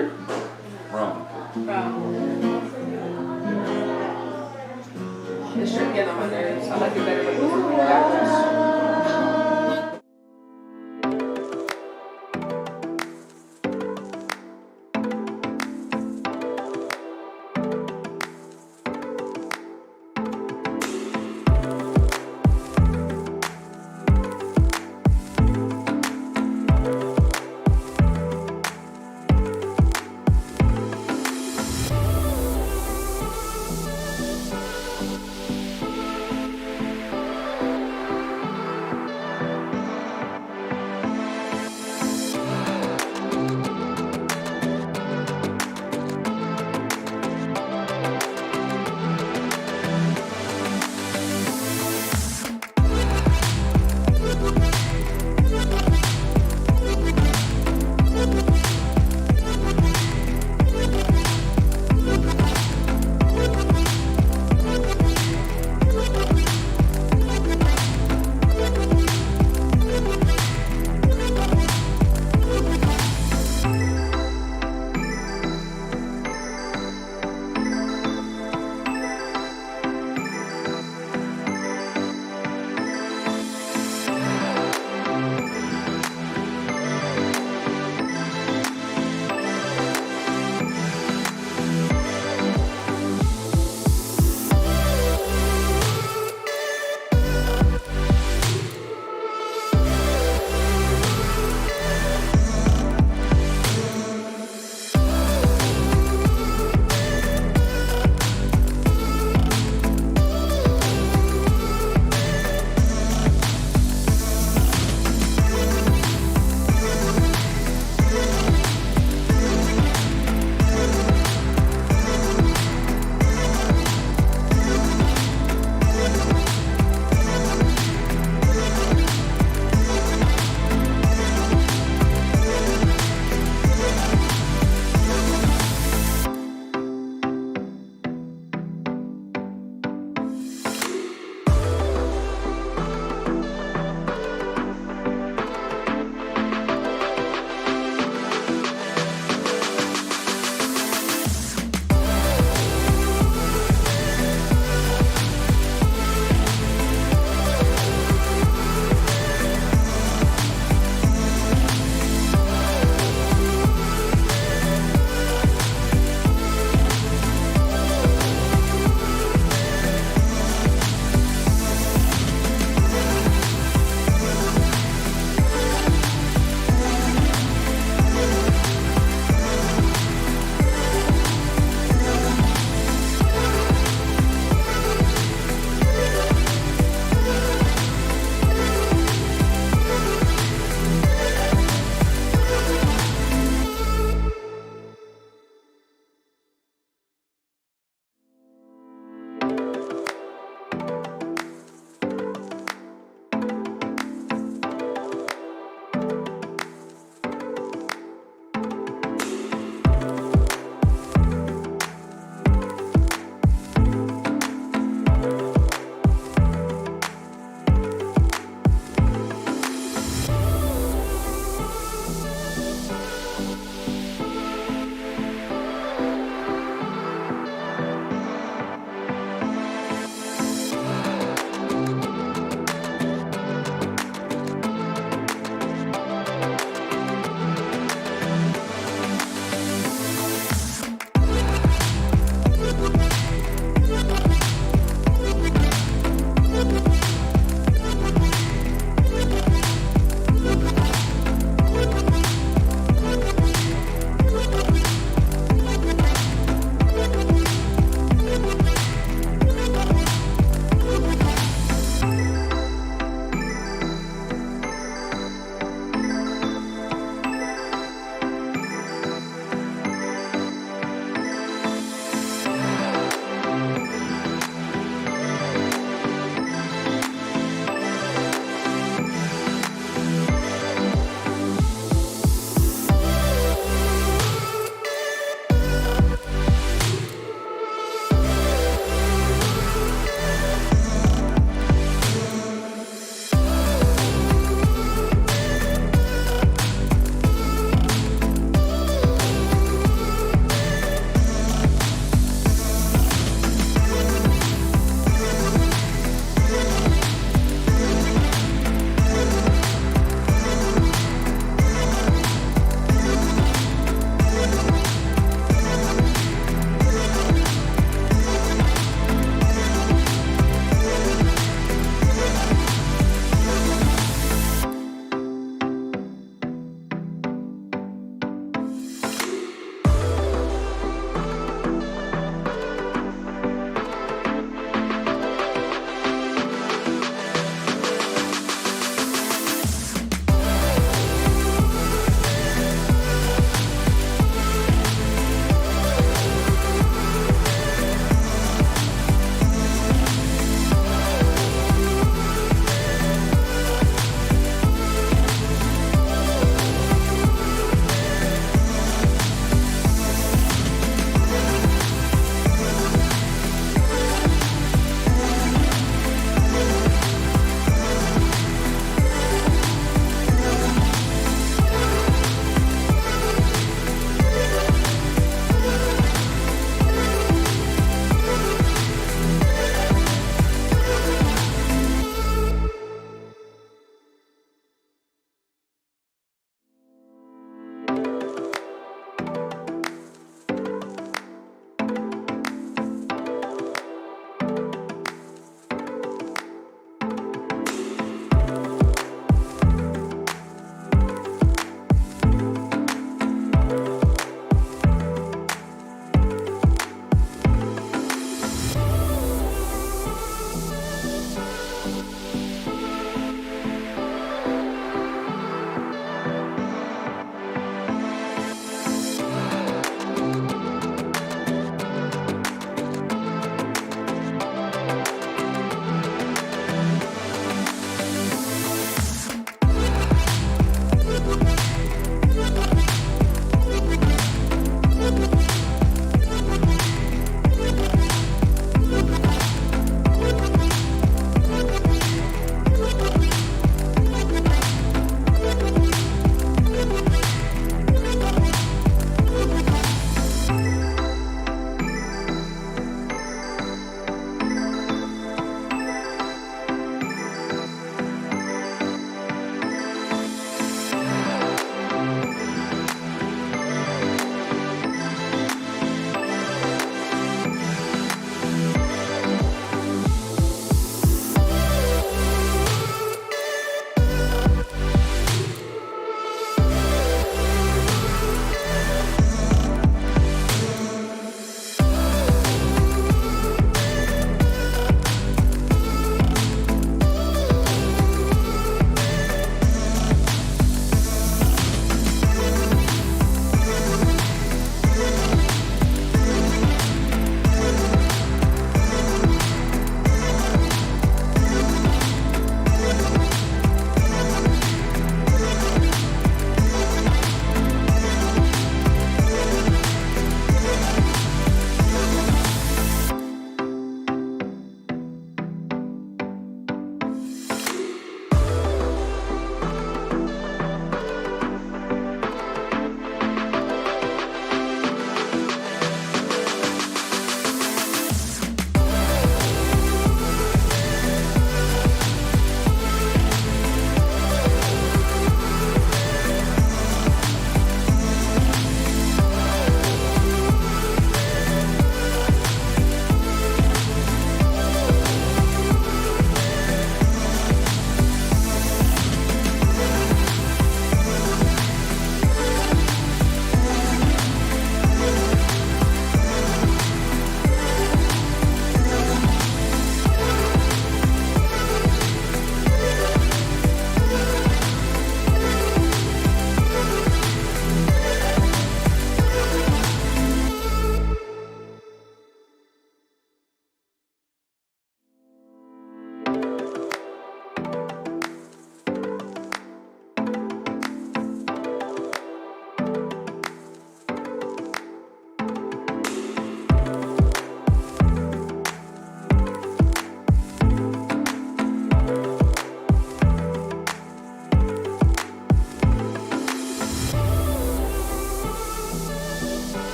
here? Wrong. This shirt getting on my nerves. I like it better when it's backwards.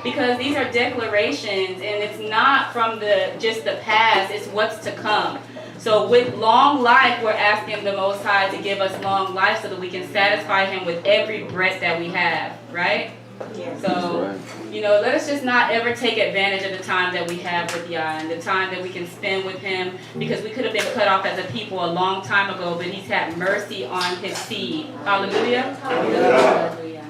Because these are declarations, and it's not from just the past, it's what's to come. So with long life, we're asking the Most High to give us long life so that we can satisfy Him with every breath that we have, right? Yes. So, let us just not ever take advantage of the time that we have with Yah and the time that we can spend with Him, because we could have been cut off as a people a long time ago, but He's had mercy on His seed. Hallelujah. Hallelujah.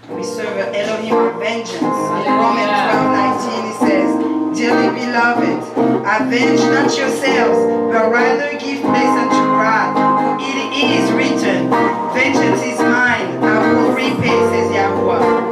We serve an Elohim of vengeance. In Romans 12:19 it says, "Dearly beloved, avenge not yourselves, but rather give place unto wrath. For it is written, vengeance is mine, I will repay, says Yahuwah."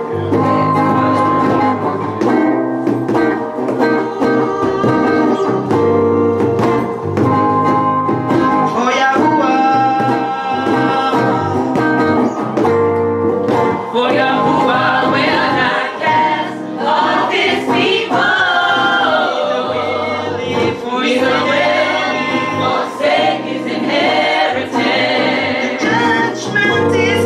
Judgment is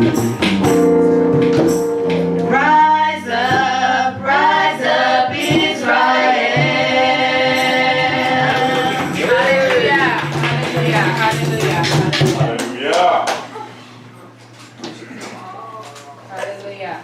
Rise up, Israel. Hallelujah. Hallelujah. Hallelujah. Hallelujah. Hallelujah.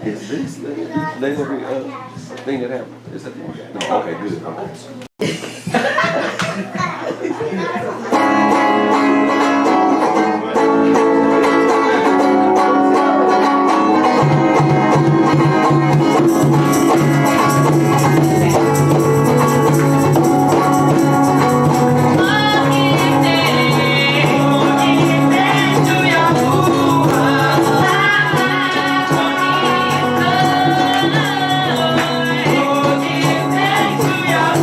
Is this the legendary thing that happened? Is that no? Okay, good. Okay.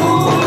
Ooh.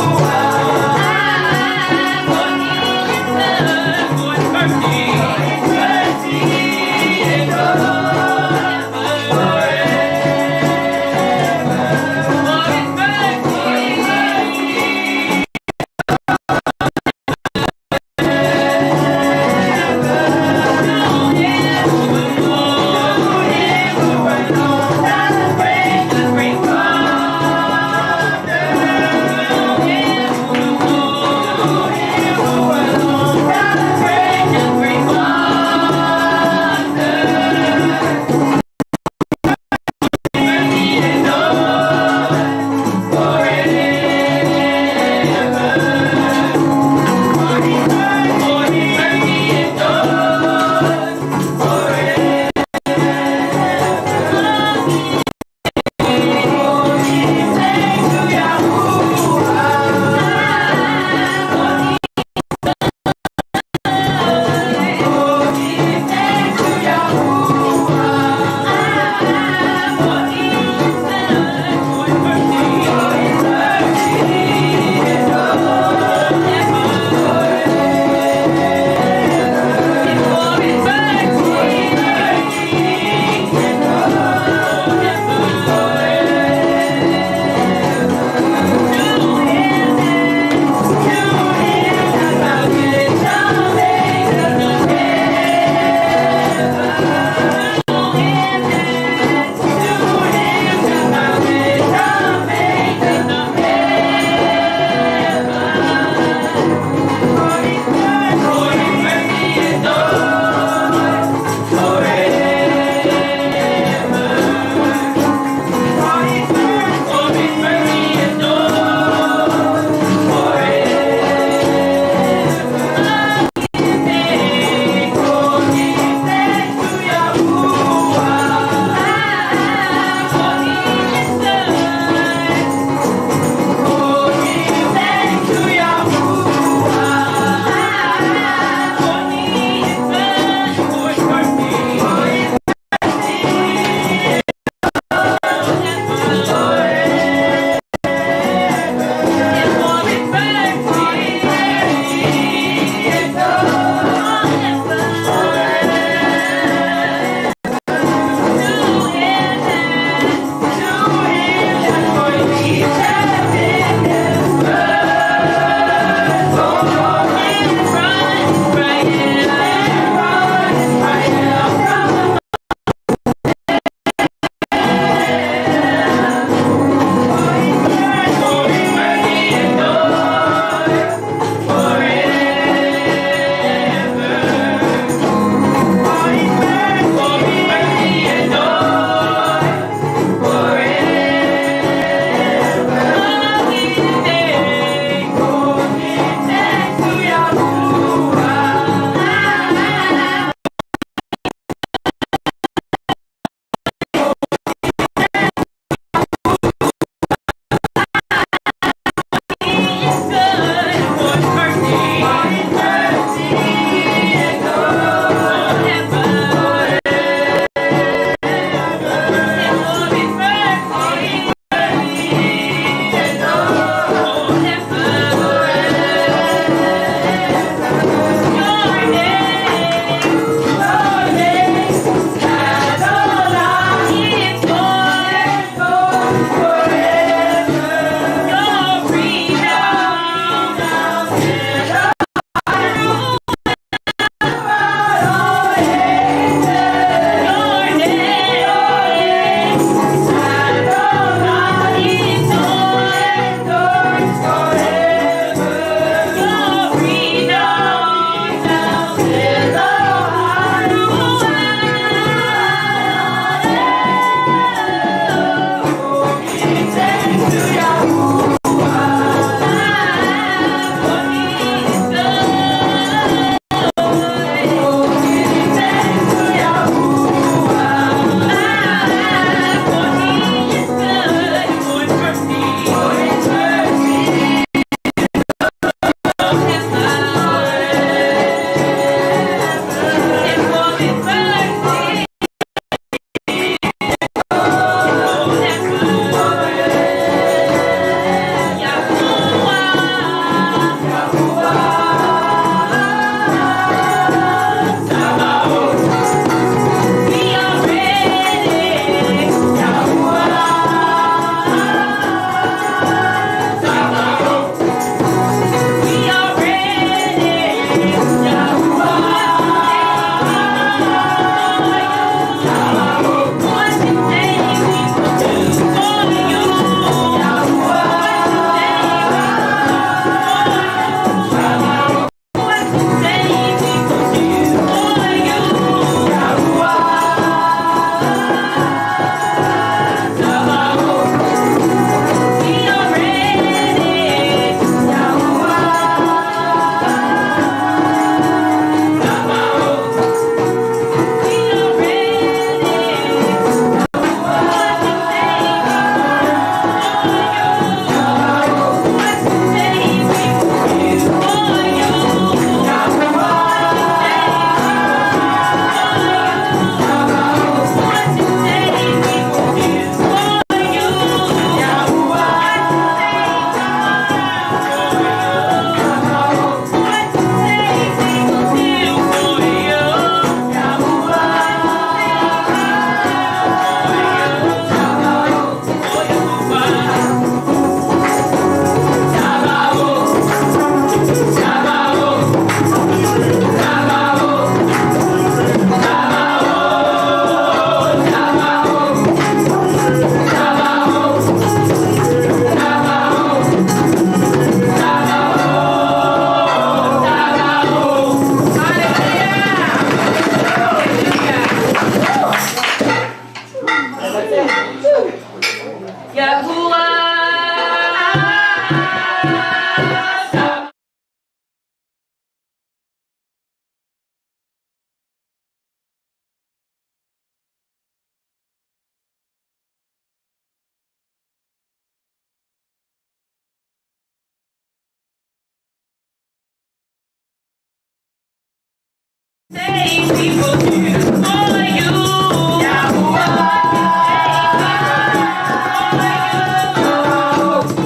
Say we will do for you.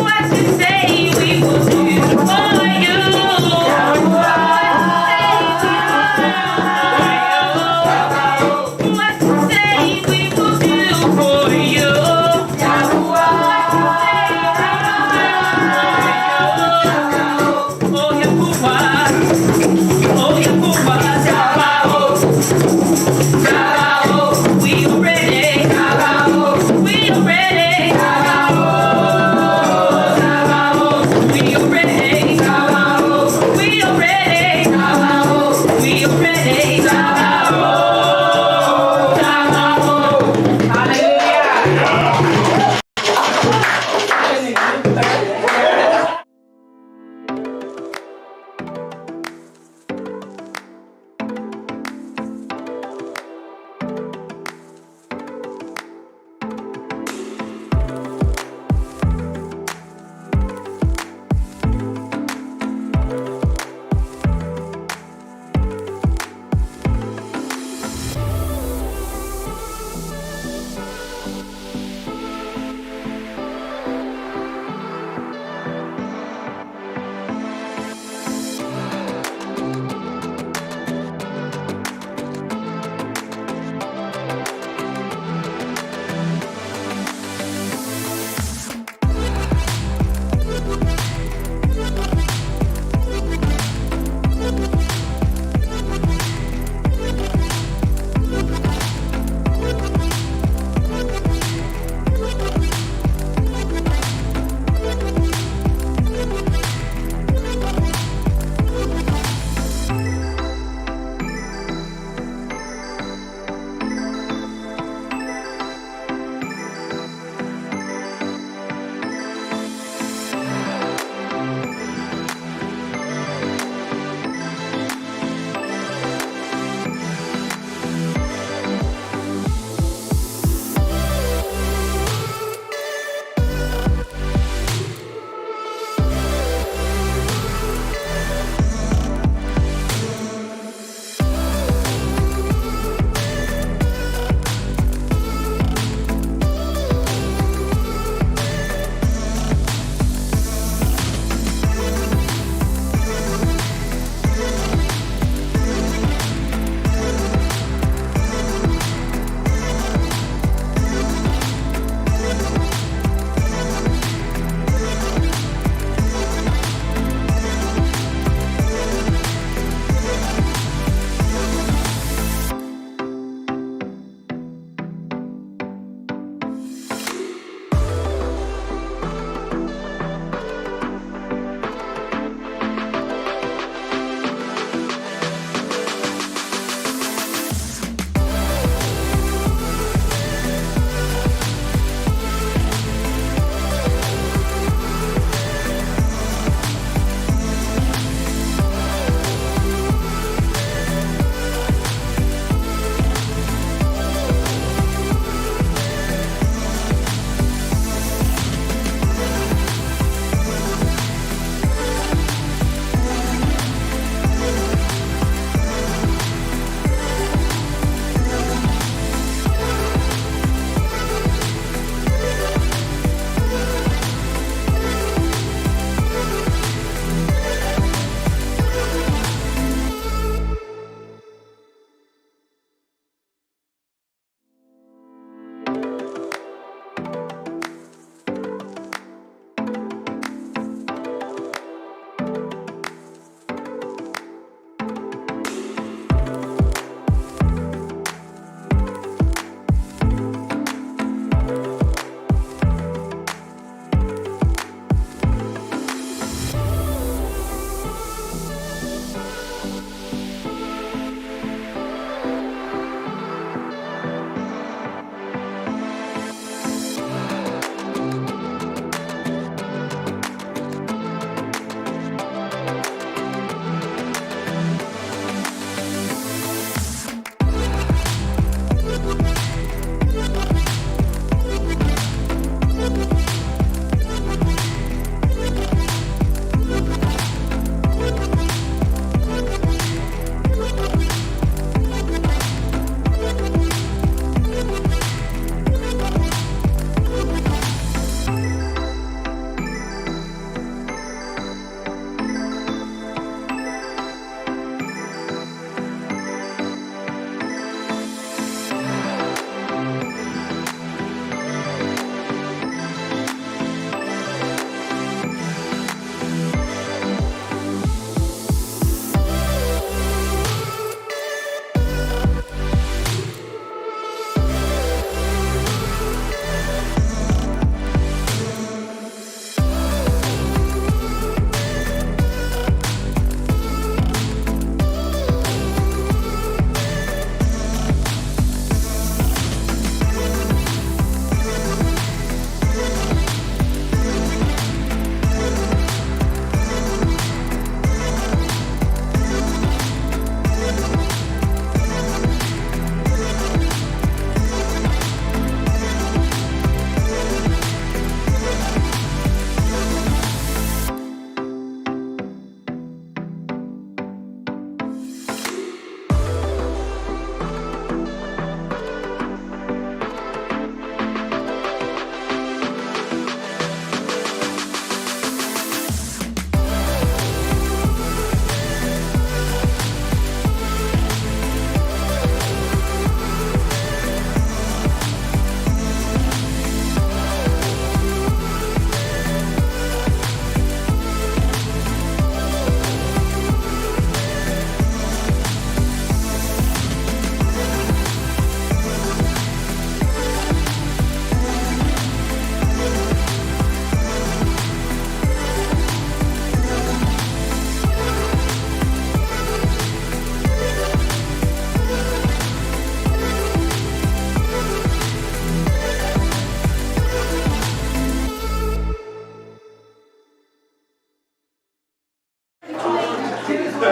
What you say we will do for you. What you say we will do for you. Oh, Yahuwah. Oh, Yahuwah.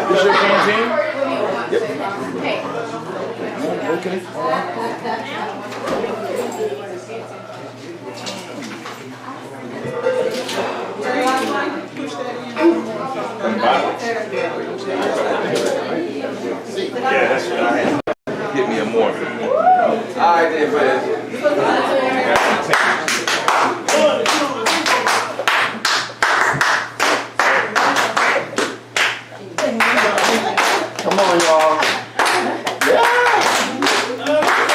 This your canteen? Okay. Yeah, that's what I had. Give me a more. All right, then, man. Come on, y'all. Yeah.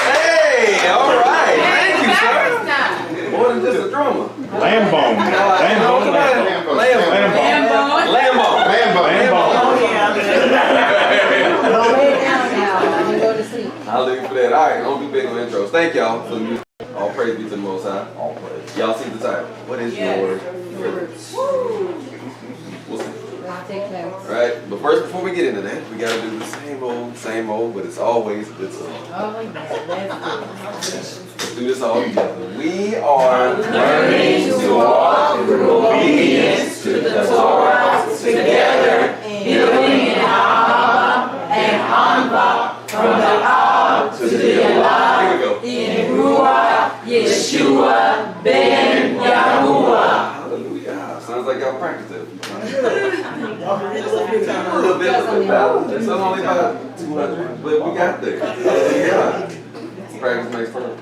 Hey, all right. Thank you, sir. More than just a drummer. Lamb bone. Lamb bone. I'll leave you for that. All right, don't do big on intros. Thank y'all for the music. All praise be to the Most High. All praise. Y'all see the title. What is your roots? We'll see. All right, but first, before we get into that, we got to do the same old, but it's always a good song. Let's do this all together. We are learning to walk through obedience to the Torah together, building in awe and anva, from the awe to the Allah, in Ruach Yeshua ben Yahuwah. Hallelujah. Sounds like y'all practiced it. A little bit. It's only about 200, but we got there. Yeah. Practice makes perfect.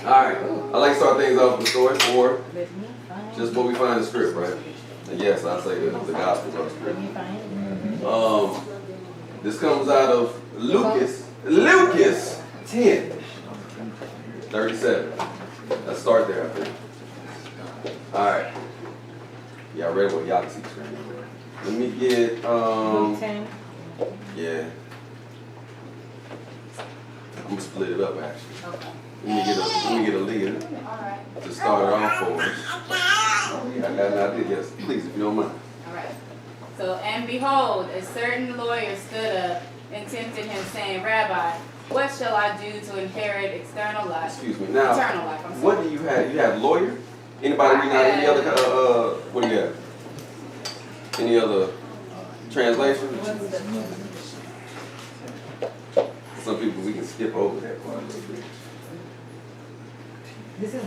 Alright, I like to start things off with a story or just what we find in the script, right? And yes, I say the Gospels are the script. This comes out of Lucas 10:37. Let's start there, I think. Alright. Y'all ready? Well, y'all can see the screen. Let me get, yeah. I'm gonna split it up, actually. Okay. Let me get a leader to start it off for us. I got an idea. Yes, please, if you don't mind. All right. So, and behold, a certain lawyer stood up and tempted him, saying, Rabbi, what shall I do to inherit eternal life? Excuse me. Now, Eternal life, I'm sorry. what do you have? You have lawyer? Anybody reading out any other, what do you have? Any other translations? Some people, we can skip over that part a little bit.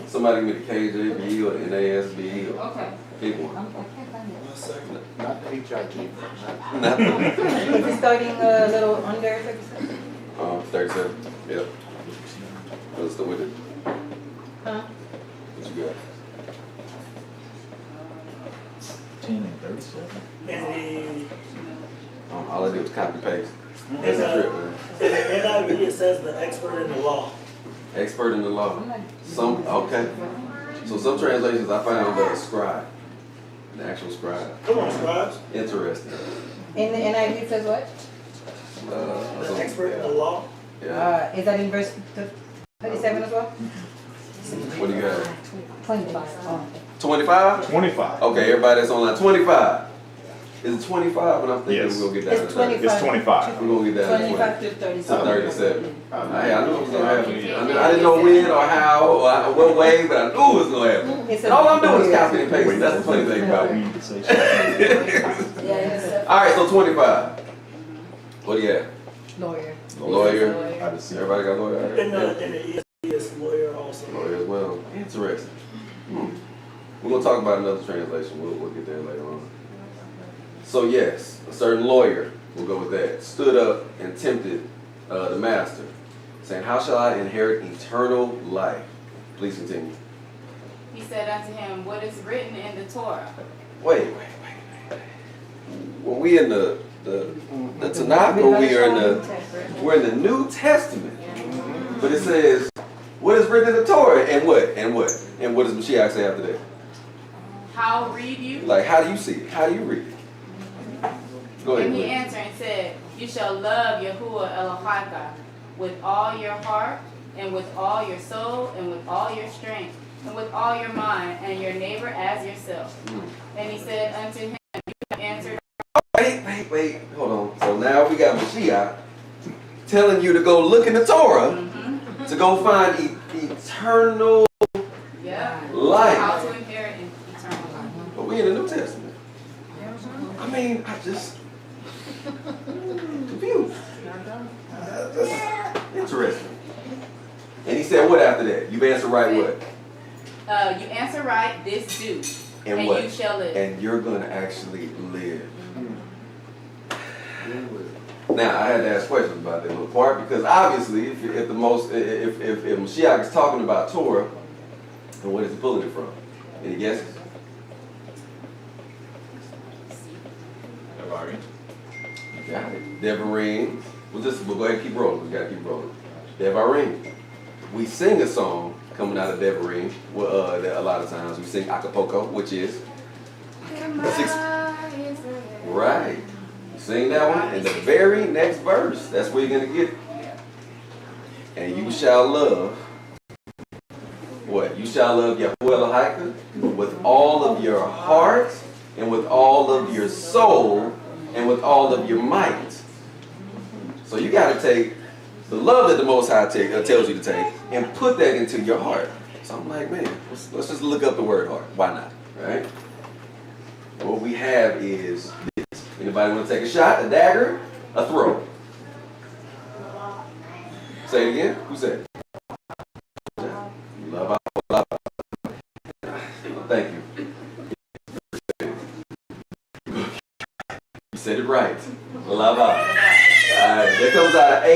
Somebody give me the KJV or the NASB or Okay. big one. Not the HIG. Nothing. Is it starting a little under 37? 37. Yep. Let's go with it. Huh? What you got? 10 and 37. All I did was copy paste. That's In a trip, man. the NIV, it says the expert in the law. Expert in the law. Some, okay. So some translations I found the scribe. The actual scribe. Come on, scribes. Interesting. In the NIV it says what? The expert in the law. Yeah. Is that in verse 37 as well? What do you got? 25. 25? 25. Okay, everybody that's on line. 25. Is it 25? When I'm thinking Yes. we're going to get down It's to 30. 25. It's 25. We're going to get down to 25 20. to 37. To 37. I knew it was going to happen. I didn't know when or how or what way, but I knew it was going to happen. It's And all I'm doing is copying and pasting. That's the funny thing about it. All right, so 25. What do you have? Lawyer. Lawyer. I just see. Everybody got lawyer? In the ESV is lawyer also. Lawyer as well. Interesting. We're going to talk about another translation. We'll get there later on. So yes, a certain lawyer, we'll go with that, stood up and tempted the master, saying, how shall I inherit eternal life? Please continue. He said unto him, what is written in the Torah? Wait. When we in the Tanakh, or we're in the New Testament, but it says, what is written in the Torah, and what? And what does Mashiach say after that? How read you? Like, how do you see it? How do you read it? Go ahead. And he please. answered and said, you shall love Yahuwah Elohaka with all your heart, and with all your soul, and with all your strength, and with all your mind, and your neighbor as yourself. And he said unto him, you have answered. Wait, hold on. So now we got Mashiach telling you to go look in the Torah to go find eternal life. How to inherit eternal life. But we in the New Testament. I mean, Confused. That's interesting. And he said what after that? You've answered right what? You answer right, this do. And what? You shall live. And you're going to actually live. Now, I had to ask questions about that little part because obviously, if Mashiach is talking about Torah, then what is he pulling it from? Any guesses? Got it. Devarim. We'll go ahead and keep rolling. We got to keep rolling. Devarim. We sing a song coming out of Devarim. That a lot of times we sing Acapulco, which is right. Sing that one, and the very next verse, that's where you're going to get it. And you shall love, what? You shall love Yahuwah Elohika with all of your heart, and with all of your soul, and with all of your might. So you got to take the love that the Most High tells you to take, and put that into your heart. So I'm like, man, let's just look up the word heart. Why not, right? What we have is this. Anybody want to take a shot, a dagger, a throw? Say it again. Who said it? Love. Thank you. You said it right. Love. All right, that comes out of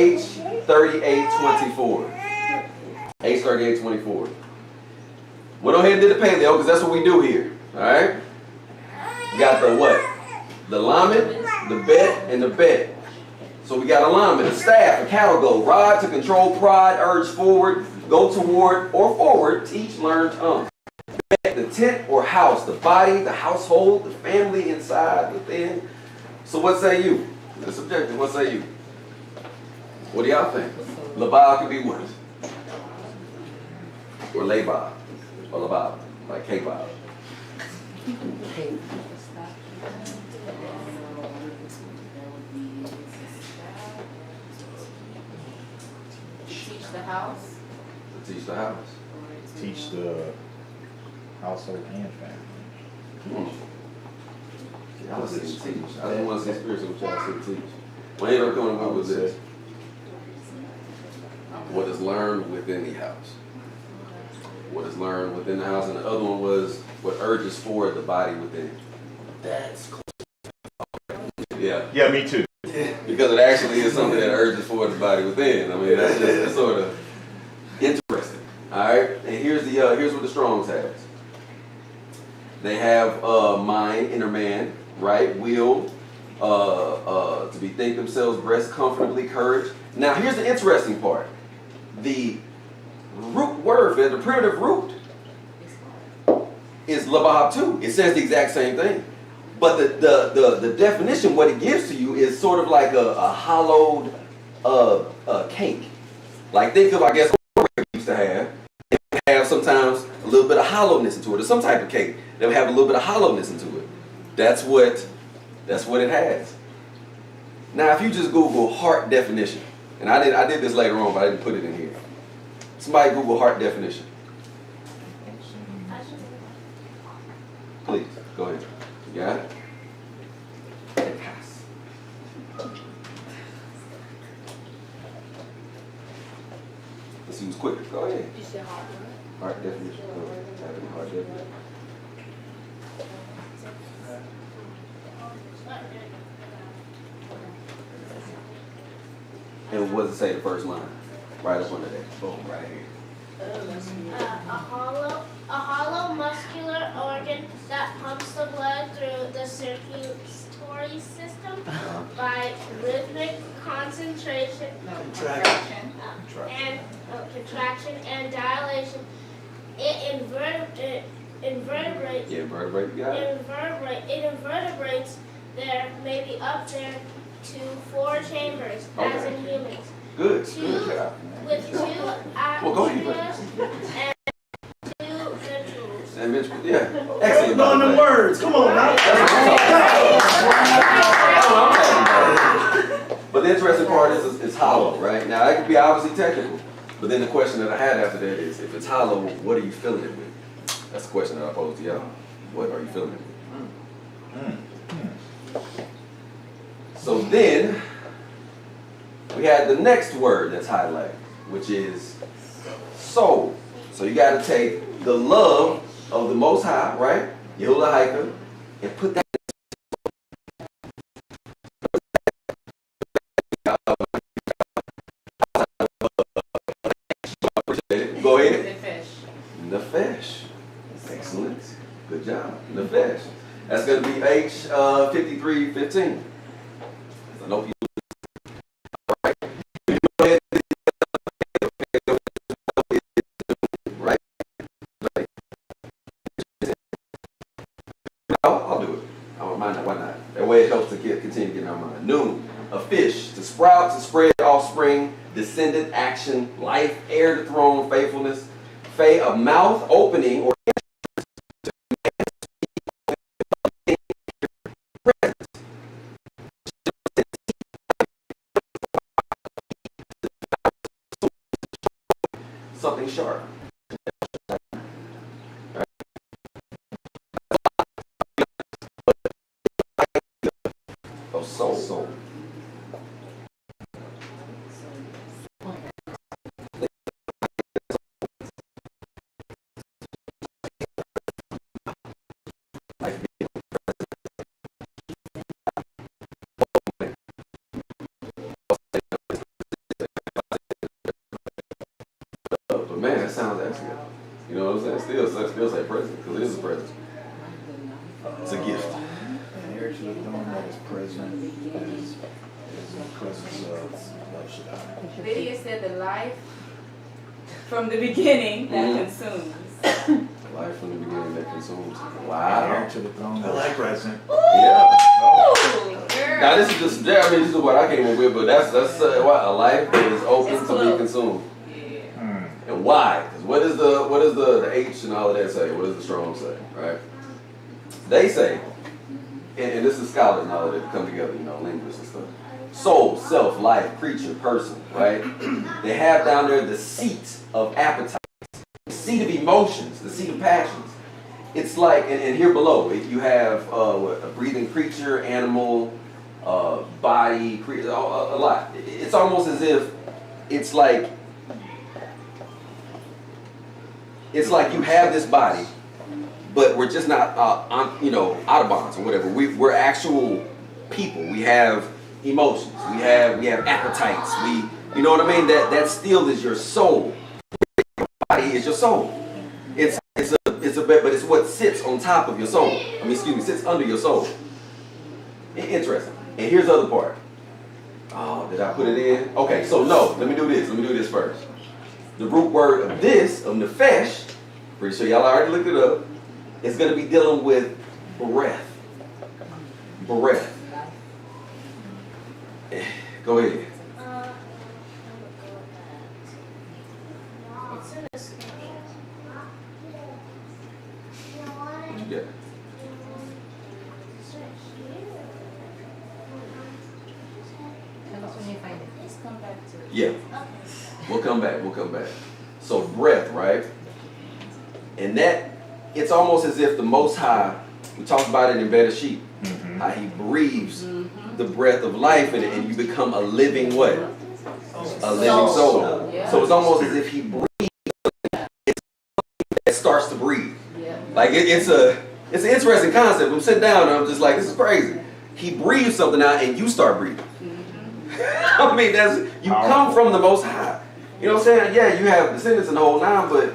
H3824. H3824. We'll go ahead and do the paleo because that's what we do here. All right. We got the what? The lamed, the bet, and the bet. So we got a lamed, a staff, a cattle goat, rod to control pride, urge forward, go toward or forward, teach, learn, Bet, the tent or house, the body, the household, the family inside, within. So what say you? It's subjective. What say you? What do y'all think? Labal could be what? Or Labal. Or Labal. Like K-Bob. Teach the house. Teach the house. Teach the household and family. Y'all say teach. I didn't want to say spiritual, but y'all say teach. When ain't coming up with this? What is learned within the house? What is learned within the house? And the other one was what urges forward the body within. That's cool. Yeah. Yeah, me too. Because it actually is something that urges forward the body within. I mean, that's just sort of interesting. All right. And here's what the Strong's has. They have mind, inner man, right, will, to bethink themselves, rest comfortably, courage. Now, here's the interesting part. The root word, the primitive root, is labab too. It says the exact same thing. But the definition, what it gives to you, is sort of like a hollowed cake. Like think of, I guess, what we used to have. It would have sometimes a little bit of hollowness into it, or some type of cake that would have a little bit of hollowness into it. That's what it has. Now, if you just Google heart definition, and I did this later on, but I didn't put it in here. Somebody Google heart definition. Please, go ahead. You got it? Let's see who's quicker. Go ahead. Heart definition. Go ahead. Heart definition. And what does it say the first line? Right up under that. Boom, right here. A hollow muscular organ that pumps the blood through the circulatory system by rhythmic concentration and contraction and dilation. It invertebrates. Yeah, invertebrate. You got it. It invertebrates. There may be up there to 4 chambers, as in humans. Good. Two, Good job. with 2 Well, go ahead. and 2 ventricles. And Mitch, yeah. Excellent. Know them words. Come on now. But the interesting part is it's hollow, right? Now, that could be obviously technical. But then the question that I had after that is, if it's hollow, what are you filling it with? That's the question that I posed to y'all. What are you filling it with? So then, we had the next word that's highlighted, which is soul. So you got to take the love of the Most High, right? Yehuda, and put that. Go ahead. Nefesh. Excellent. Good job. Nefesh. That's going to be H 5315. I know you. Right. Right. I'll do it. I don't mind that. Why not? That way it helps to continue getting our mind. Noon. A fish. To sprout, to spread offspring, descendant, action, life, heir to throne, faithfulness. Fe, a mouth opening or something sharp. Oh, soul. But man, that sounds excellent. You know what I'm saying? Still say present, because it is a present. It's a gift. And heir to the throne that is present is the presence of El Shaddai. Lydia said the life from the beginning that consumes. Life from the beginning that consumes. And Wow. heir to the throne that is present. Yeah. Ooh, girl. Now this is just, this is what I came up with, but that's what a life that is open It's to be close. consumed. Hmm. And why? Because what does the H and all of that say? What does the Strong say? Right? They say, and this is scholars now that come together, linguists and stuff. Soul, self, life, creature, person, right? They have down there the seat of appetite, the seat of emotions, the seat of passions. It's like, and here below, you have a breathing creature, animal, body, a lot. It's almost as if it's like you have this body, but we're just not, Autobahns or whatever. We're actual people. We have emotions. We have appetites. You know what I mean? That still is your soul. Your body is your soul. It's a bit, but it's what sits on top of your soul. Sits under your soul. Interesting. And here's the other part. Oh, did I put it in? Okay, so no. Let me do this first. The root word of nefesh, pretty sure y'all already looked it up, is going to be dealing with breath. Breath. Go ahead. It's in the scripture. Yeah. Tell us when you find it. Let's come back to it. Yeah. We'll come back. So breath, right? And that, it's almost as if the Most High, we talked about it in Better Sheep, how he breathes the breath of life in it, and you become a living what? A living soul. Yeah. So it's almost as if he breathes, it starts to breathe. Yeah. Like it's an interesting concept. I'm sitting down and I'm just like, this is crazy. He breathes something out and you start breathing. You come from the Most High. You know what I'm saying? Yeah, you have descendants and the whole nine, but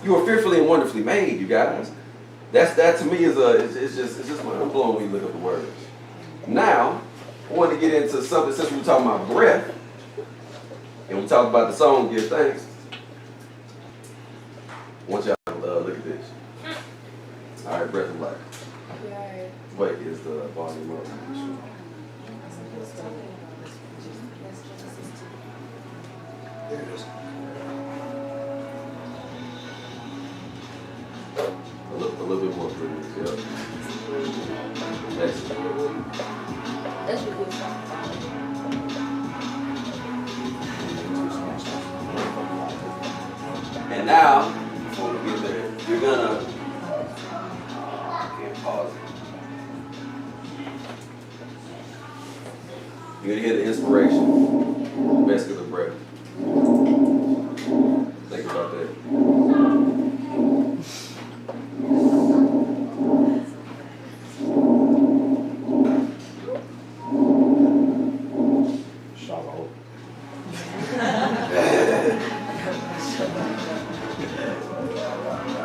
you are fearfully and wonderfully made, you guys. That to me is it's just mind blowing when you look at the words. Now, I want to get into something since we were talking about breath, and we talked about the song "Give Thanks." I want y'all to look at this. All right, breath of life. What is the volume of? There it is. A little bit more please, yeah. Excellent. That's a good song. And now, before we get there, you're gonna pause it. You're gonna hear the inspiration, muscular breath. Think about that. Shallow.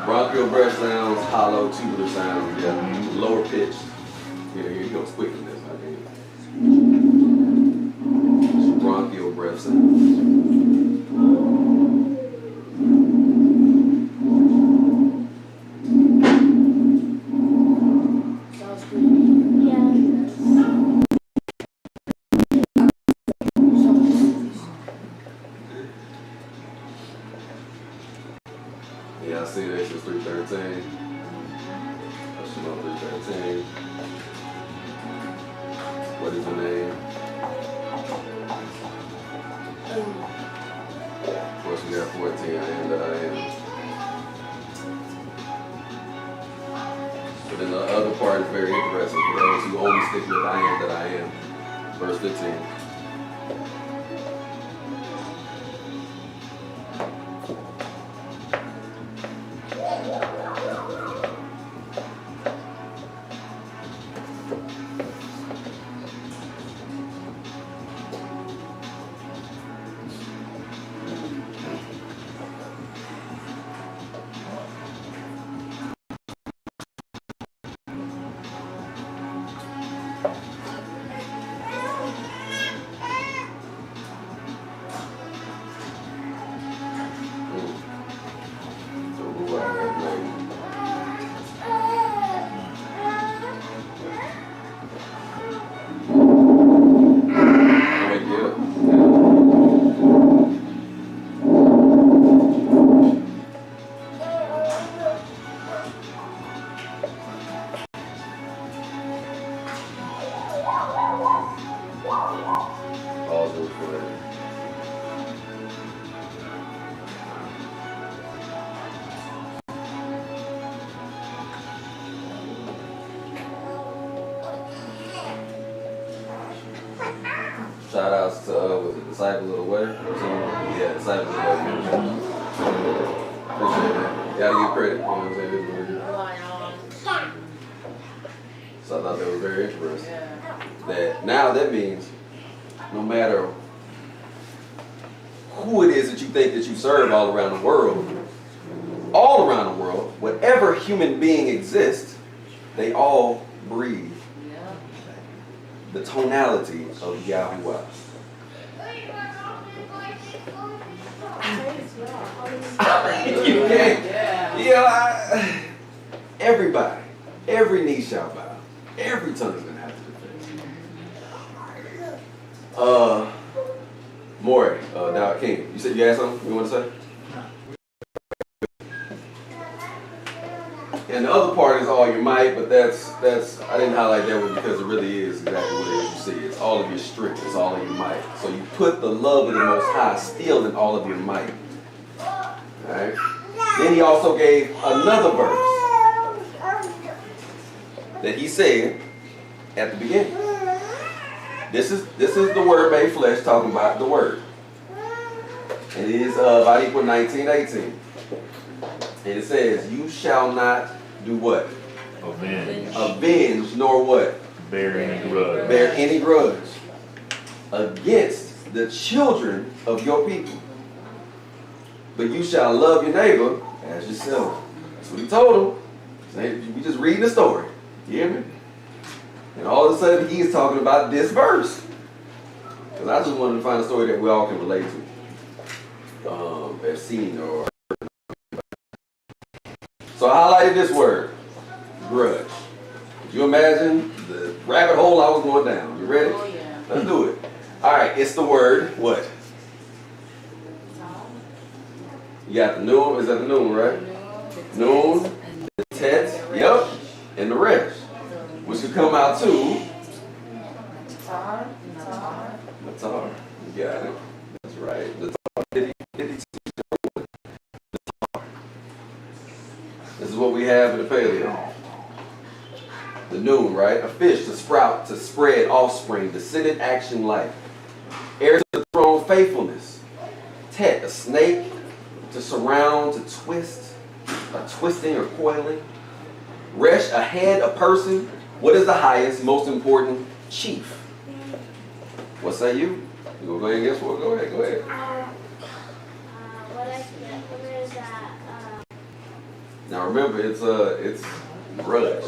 Bronchial breath sounds, hollow, tubular sounds, yeah, lower pitch. Here he goes quick in this, I think. Bronchial breath sounds. Yeah, I see that. Exodus 3:13. Shemot 3:13. What is the name? Of course, we got 14. I am that I am. But then the other part is very interesting for those who only stick with I am that I am. Verse 15. Shout outs to was it Disciples of the Way or something? Yeah, Disciples of the Way. Appreciate that. Gotta give credit, you know what I'm saying? So I thought that was very interesting. That now that means no matter who it is that you think that you serve all around the world, whatever human being exists, they all breathe the tonality of Yahuwah. You can't. Yeah, everybody, every knee shall bow, every tongue is gonna have to confess. Maury, Dow King, you said you had something you want to say? And the other part is all your might, but that's I didn't highlight that one because it really is exactly what it is you see. It's all of your strength, it's all of your might. So you put the love of the Most High still in all of your might. Alright? Then he also gave another verse that he said at the beginning. This is the word made flesh, talking about the word. And it is about equal 19:18. And it says, you shall not do what? Avenge, nor what? Bear any grudge. Bear any grudge against the children of your people. But you shall love your neighbor as yourself. That's what he told them. We just reading the story. You hear me? And all of a sudden he's talking about this verse. Because I just wanted to find a story that we all can relate to. Have seen or so I highlighted this word, grudge. Could you imagine the rabbit hole I was going down? You ready? Oh, yeah. Let's do it. All right, it's the word what? You got the noon. Is that the noon, right? Noon, the tet, yep, and the resh, which could come out to Natar. You got it. That's right. Natar. This is what we have in the Paleo. The the noon, right? A fish to sprout, to spread offspring, descendant action life. Heir to the throne faithfulness. Tet, a snake to surround, to twist, a twisting or coiling. Resh, a head, a person. What is the highest, most important? Chief. What say you? You gonna go ahead and guess what? Go ahead, go ahead. What is that? Now remember, it's grudge.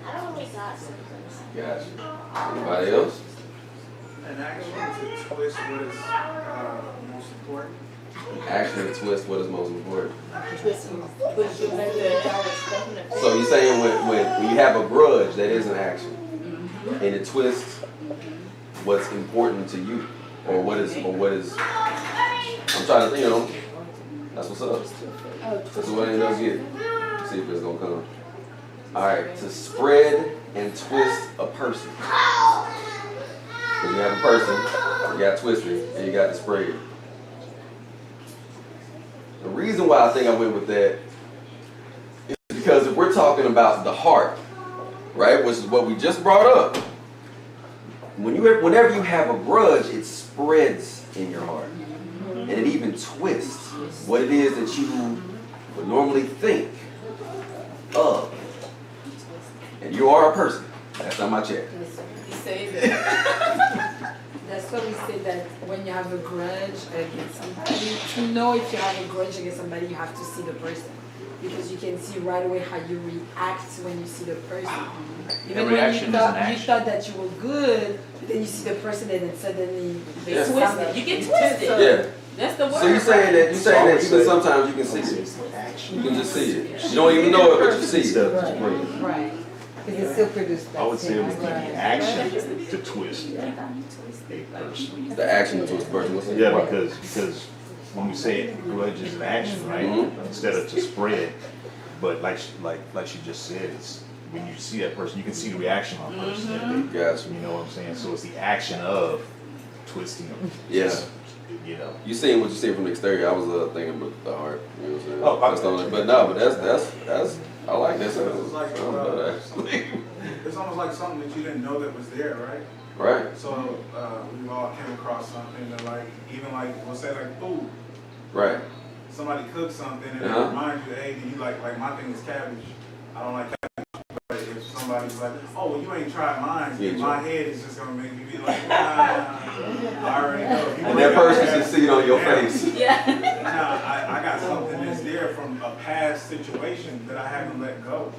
I don't really got something. Gotcha. Anybody else? An action to twist what is most important. Action to twist what is most important. Twist your method. So you're saying when you have a grudge, that is an action, and it twists what's important to you, or what is. I'm trying to, that's what's up. That's what it does get. See if it's gonna come. All right, to spread and twist a person. Because you have a person, you got twisted, and you got the spread. The reason why I think I went with that is because if we're talking about the heart, right, which is what we just brought up, whenever you have a grudge, it spreads in your heart. And it even twists what it is that you would normally think of. And you are a person. That's on my check. He says that. That's why we say that when you have a grudge against somebody, to know if you have a grudge against somebody, you have to see the person. Because you can see right away how you react when you see the person. Even when you thought that you were good, but then you see the person and then suddenly They twisted. You get twisted. Yeah. That's the word. So you're saying that even sometimes you can see it. You can just see it. You don't even know it, but you see it. Right. Because it still produced that. I would say it would be same the action to twist a person. The action to twist a person. What's that? Yeah, because when we say grudge is an action, right? Instead of to spread, but like she just said, it's when you see that person, you can see the reaction on the person. Gotcha. You know what I'm saying? So it's the action of twisting them. Yeah. You know. You seeing what you see from the exterior. I was thinking about the heart. You know what I'm saying? Oh, that's the only, but no, but that's I like that. It's like it's almost like something that you didn't know that was there, right? Right. So we all came across something that we'll say like food. Right. Somebody cooks something and it reminds you, hey, do you like my thing is cabbage. I don't like cabbage. But if somebody's like, oh, well, you ain't tried mine, in my head is just gonna make me be like, nah, I already know. And that person should see it on your face. Yeah. Now I got something that's there from a past situation that I haven't let go.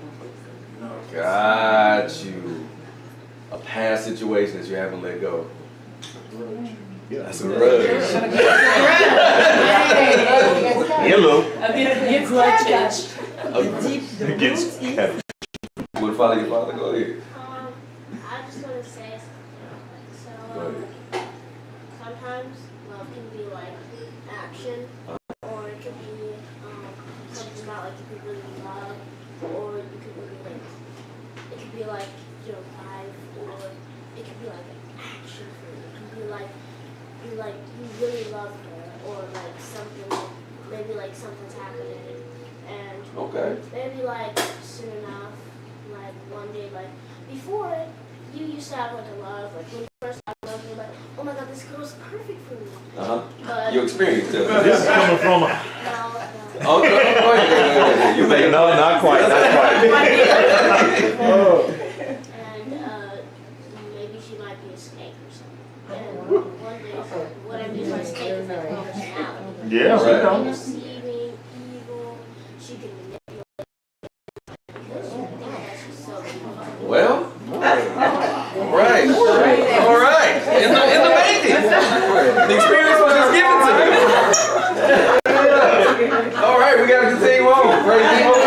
You know. Got you. A past situation that you haven't let go. Yeah. That's a grudge. Hello. Against grudges. The root Against is cabbage. You want to follow your father? Go ahead. I just want to say something. Go ahead. Sometimes love can be like action, or it could be something about like you could really love, or you could really like it could be like your life, or it could be like an action for you. It could be like you really love her, or like something, maybe like something's happening, and maybe like soon enough, like one day, like before you used to have like a love, like when you first started love, you're like, oh my god, this girl's perfect for me. But You experienced it. This is coming from a. Oh, no, go ahead. You make No, not quite. And maybe she might be a snake or something. And one day, what I mean by snake is like her personality. Yeah, Right. Deceiving, evil, she can manipulate because you think that she's so evil. Well, all right. In the making. The experience was just given to you. All right, we got to continue on. Praise the Lord.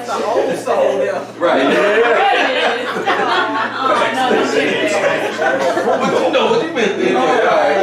The old soul there. Right. But you know what you meant. All right.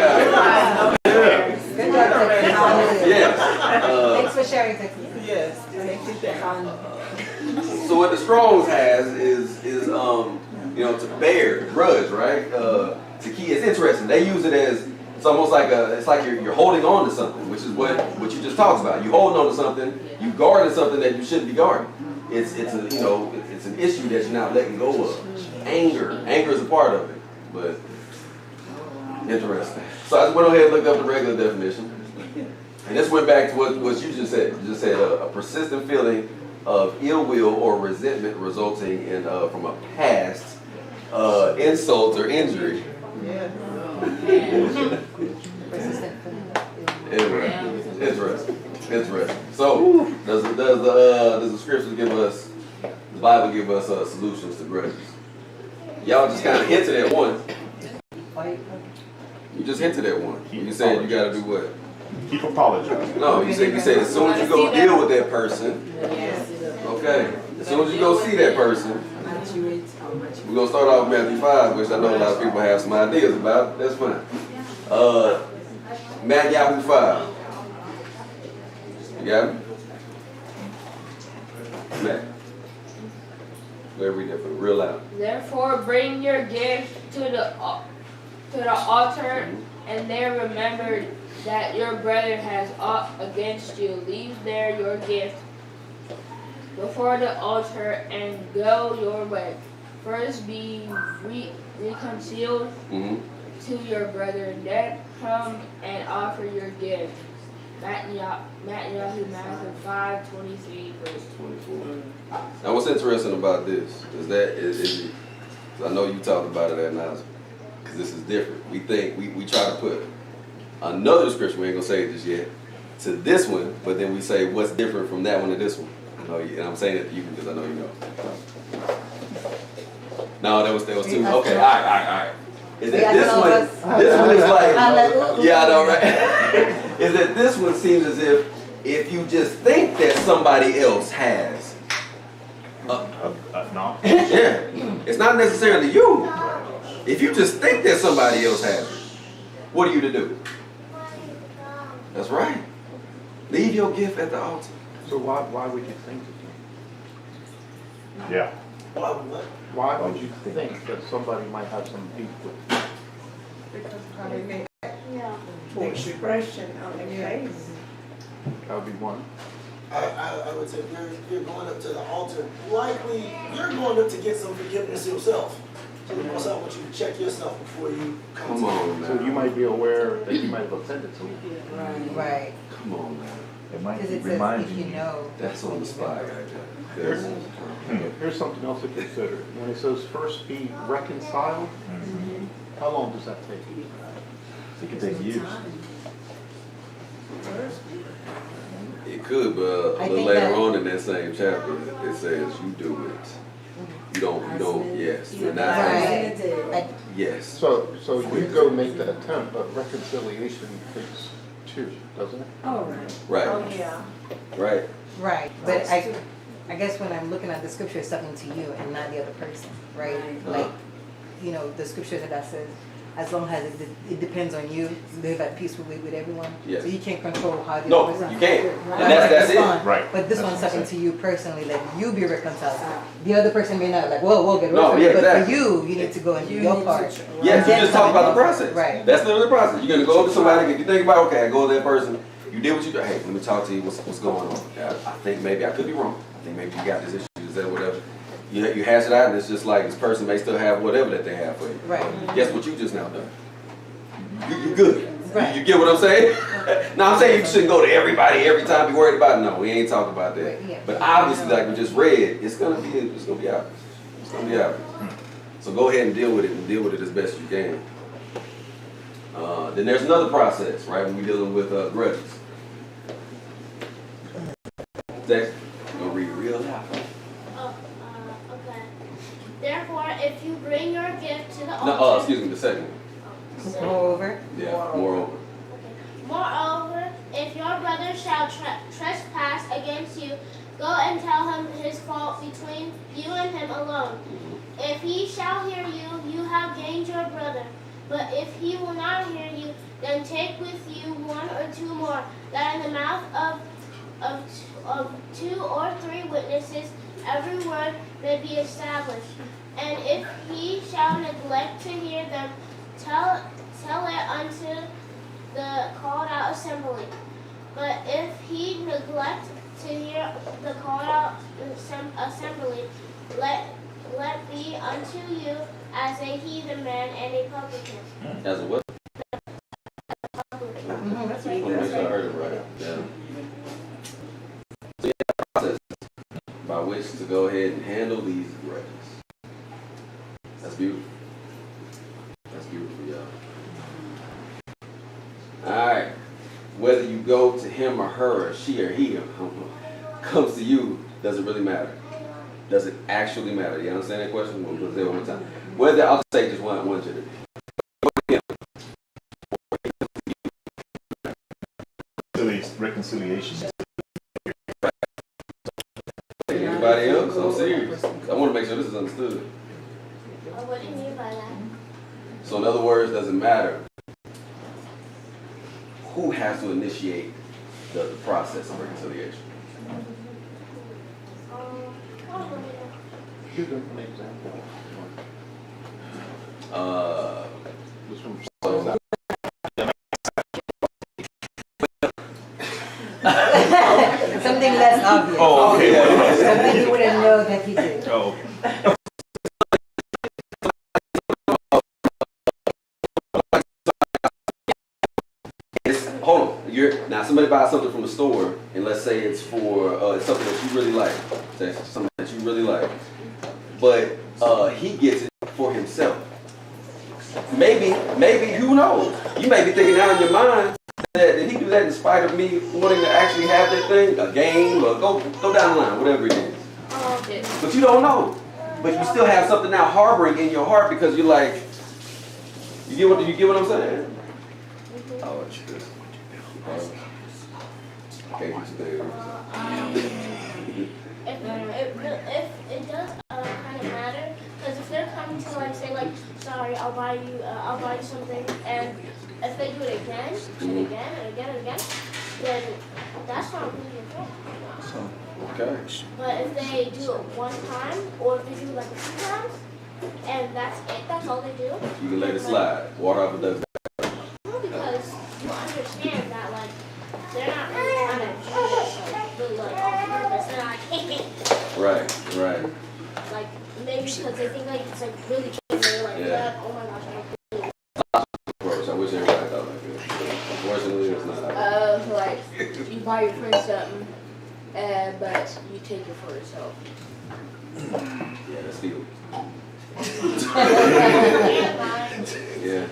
interesting. They use it as, it's almost like it's like you're holding on to something, which is what you just talked about. You holding on to something, you guarding something that you shouldn't be guarding. It's a, you know, it's an issue that you're not letting go of. Anger is a part of it, but interesting. So I just went ahead and looked up the regular definition, and this went back to what you just said. You just said a persistent feeling of ill will or resentment resulting in from a past insult or injury. Interesting. So does the scriptures give us, the Bible give us solutions to grudges? Y'all just kind of hinted at one. You just hinted at one. You said you got to do what? Keep apologizing. No, you said as soon as you go deal with that person. Okay. As soon as you go see that person. We're going to start off with Matthew 5, which I know a lot of people have some ideas about. That's fine. Matthew 5. You got it? Matt. Go ahead, read that for real loud. Therefore, bring your gift to the altar, and there remember that your brother has aught against you. Leave there your gift before the altar and go your way. First be reconciled to your brother, then come and offer your gift. Matthew 5:23, verse 24. Now, what's interesting about this is that I know you talked about it at night, because this is different. We think we try to put another scripture, we ain't gonna say it just yet, to this one, but then we say what's different from that one to this one. I know you, and I'm saying it to you because I know you know. No, that was two. Okay, all right. Is that this one is like, yeah, I know, right? Is that this one seems as if you just think that somebody else has. No. Yeah, it's not necessarily you. If you just think that somebody else has it, what are you to do? That's right. Leave your gift at the altar. So why would you think that? Yeah. Why would you think that somebody might have some beef with you? Because probably Yeah. expression on the face. That would be one. I would say you're going up to the altar. Likely, you're going up to get some forgiveness yourself. So the Most High wants you to check yourself before you Come on, man. So you might be aware that you might have offended someone. Right. Come on, man. It might Because it remind says if you know. That's on the spot right there. Here's something else to consider. When it says first be reconciled, how long does that take? It can take years. It could, but a little later on in that same chapter, it says you do it. You don't, yes. You're not, yes. So you go make the attempt, but reconciliation takes two, doesn't it? Oh, right. Right. Oh, yeah. Right. Right, but I guess when I'm looking at the scripture, it's talking to you and not the other person, right? Like, you know, the scripture that says, as long as it depends on you, live at peace with everyone. Yes. So you can't control how the No, other person. you can't. Right. And that's it. Right. But this That's one's what I'm talking saying. to you personally, like you be reconciled. The other person may not, like, whoa, get No, rid yeah, of it. But exactly. for you need to go and do your part. Yes, you just talk about the process. Right. That's literally the process. You're gonna go to somebody, if you think about, okay, I go to that person, you did what you do. Hey, let me talk to you. What's going on? I think maybe I could be wrong. I think maybe you got this issue, is that whatever. You hash it out, and it's just like this person may still have whatever that they have for you. Right. Guess what you just now done? You good. Right. You get what I'm saying? Now I'm saying you shouldn't go to everybody every time, be worried about it. No, we ain't talking about that. Right, yeah. But obviously, like we just read, it's gonna be obvious. It's gonna be obvious. So go ahead and deal with it as best you can. Then there's another process, right? When we're dealing with grudges. Zach, gonna read real loud. Okay. Therefore, if you bring your gift to the altar. No, excuse me, the second one. Moreover. Yeah, moreover. Moreover, if your brother shall trespass against you, go and tell him his fault between you and him alone. If he shall hear you, you have gained your brother. But if he will not hear you, then take with you one or two more, that in the mouth of two or three witnesses every word may be established. And if he shall neglect to hear them, tell assembly, let be unto you as a heathen man and a publican. As a what? That's I want to make sure I heard it right. Yeah. So yeah, the process by which to go ahead and handle these grudges. That's beautiful. That's beautiful, y'all. Alright. Whether you go to him or her or she or he comes to you, doesn't really matter. Does it actually matter? You understand that question? We'll say it one more time. Whether, I'll say just one gender. Reconciliation. Anybody else? I'm serious. I want to make sure this is understood. What do you mean by that? So in other words, doesn't matter who has to initiate the process of reconciliation. Give them an example. Just from something less obvious. Oh, okay. Something you wouldn't know that he did. Oh. Hold on. Now somebody buys something from the store, and let's say it's for it's something that you really like. Say something that you really like, but he gets it for himself. Maybe who knows? You may be thinking now in your mind that did he do that in spite of me wanting to actually have that thing, a game, or go down the line, whatever it is. But you don't know. But you still have something now harboring in your heart because you're like, you get what I'm saying? Oh, it's good. Okay, If it does kind of matter, because if they're coming to like say like, sorry, I'll buy you something, and if they do it again and again and again and again, then that's not really your fault. Okay. But if they do it one time, or if they do it like a few times, and that's it, that's all they do. You can let it slide. Water off a duck's back. Because you understand that like they're not really trying to do this like really like on purpose. They're not Right. like maybe because they think like it's like really cute. They're like, Yeah. oh my gosh, I don't do it. I wish everybody thought like that. Unfortunately, it's not. Like you buy your friend something, but you take it for yourself. Yeah, that's stealing. Yeah.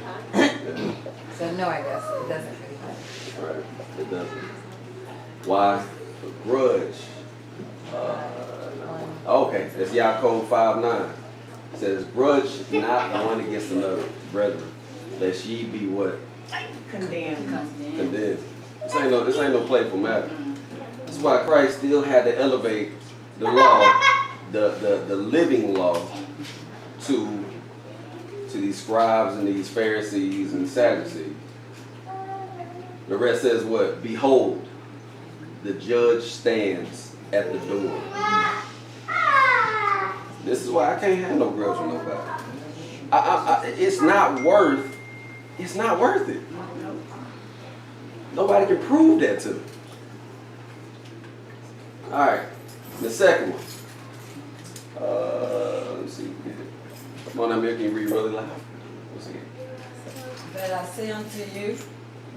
So no, I guess it doesn't really matter. Right. It doesn't. Why? A grudge. Okay, that's Yaakov 5:9. It says, grudge not one against another, brethren, lest ye be what? Condemned. This ain't no playful matter. That's why Christ still had to elevate the law, the living law, to these scribes and these Pharisees and Sadducees. The rest says what? Behold, the judge stands at the door. This is why I can't have no grudge with nobody. It's not worth it. Nobody can prove that to me. All right, the second one. Let's see. Come on, Amir, can you read really loud? Once again. But I say unto you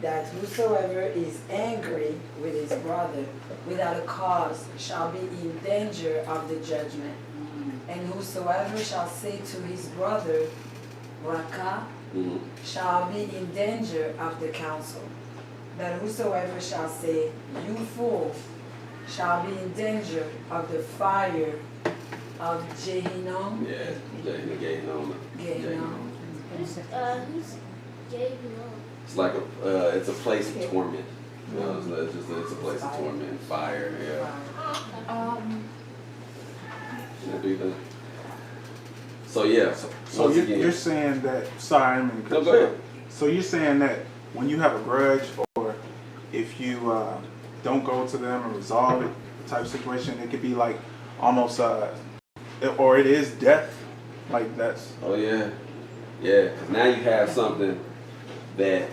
that whosoever is angry with his brother without a cause shall be in danger of the judgment. And whosoever shall say to his brother, Raka, shall be in danger of the council. But whosoever shall say, you fool, shall be in danger of the fire of Gehinnom. Yeah, Gehinnom. Who's Gehinnom? It's like it's a place of torment. You know, it's a place of torment, fire. Yeah. Do that. So yeah. So you're saying that? Sorry, I mean, no, go ahead. So you're saying that when you have a grudge, or if you don't go to them and resolve it, type of situation, it could be like almost or it is death. Like that's. Oh yeah, yeah. 'Cause now you have something that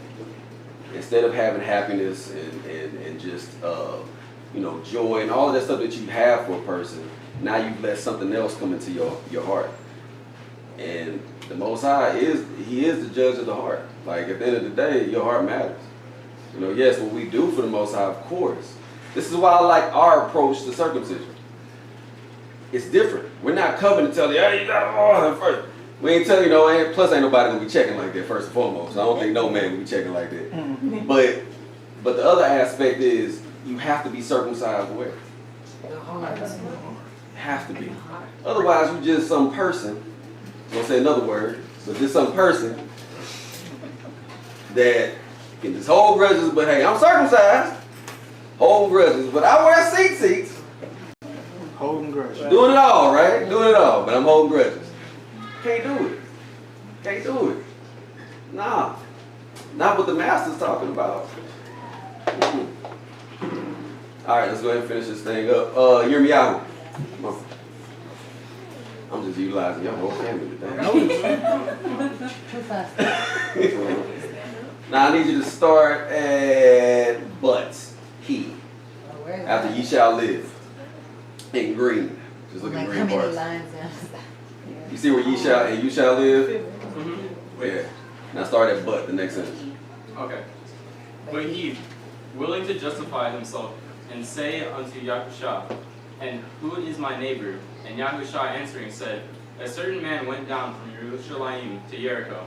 instead of having happiness and just joy and all of that stuff that you have for a person, now you've let something else come into your heart. And the Most High He is the judge of the heart. Like at the end of the day, your heart matters. You know, yes, what we do for the Most High, of course. This is why I like our approach to circumcision. It's different. We're not coming to tell you, hey, you got to go first. We ain't telling you, plus ain't nobody gonna be checking like that first and foremost. I don't think no man will be checking like that. But the other aspect is you have to be circumcised where? Have to be. Otherwise, you just some person. I'm gonna say another word, but just some person that can just hold grudges. But hey, I'm circumcised. Hold grudges, but I wear seats. Holding grudges. Doing it all, right? Doing it all, but I'm holding grudges. Can't do it. Can't do it. Nah. Not what the master's talking about. All right, let's go ahead and finish this thing up. Hear me out. Come on. I'm just utilizing your whole family today. Now I need you to start at but he. After ye shall live. In green. Just look at the green parts. You see where ye shall and you shall live? Mm-hmm. Yeah. Now start at but, the next sentence. Okay. But he, willing to justify himself, and say unto Yahushua, and who is my neighbor? And Yahushua answering said, a certain man went down from Jerusalem to Jericho,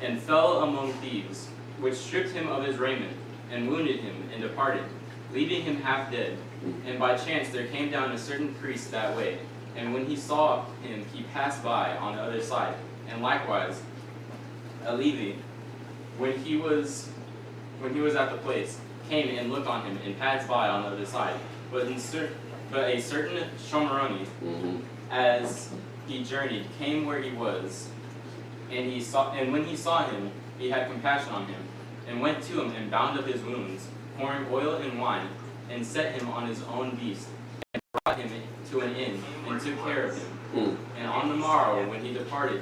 and fell among thieves, which stripped him of his raiment, and wounded him, and departed, leaving him half dead. And by chance there came down a certain priest that way, and when he saw him, he passed by on the other side. And likewise, a Levite, when he was at the place, came and looked on him, and passed by on the other side. But a certain Shomeroni, as he journeyed, came where he was, and when he saw him, he had compassion on him, and went to him and bound up his wounds, pouring oil and wine, and set him on his own beast, and brought him to an inn, and took care of him. And on the morrow, when he departed,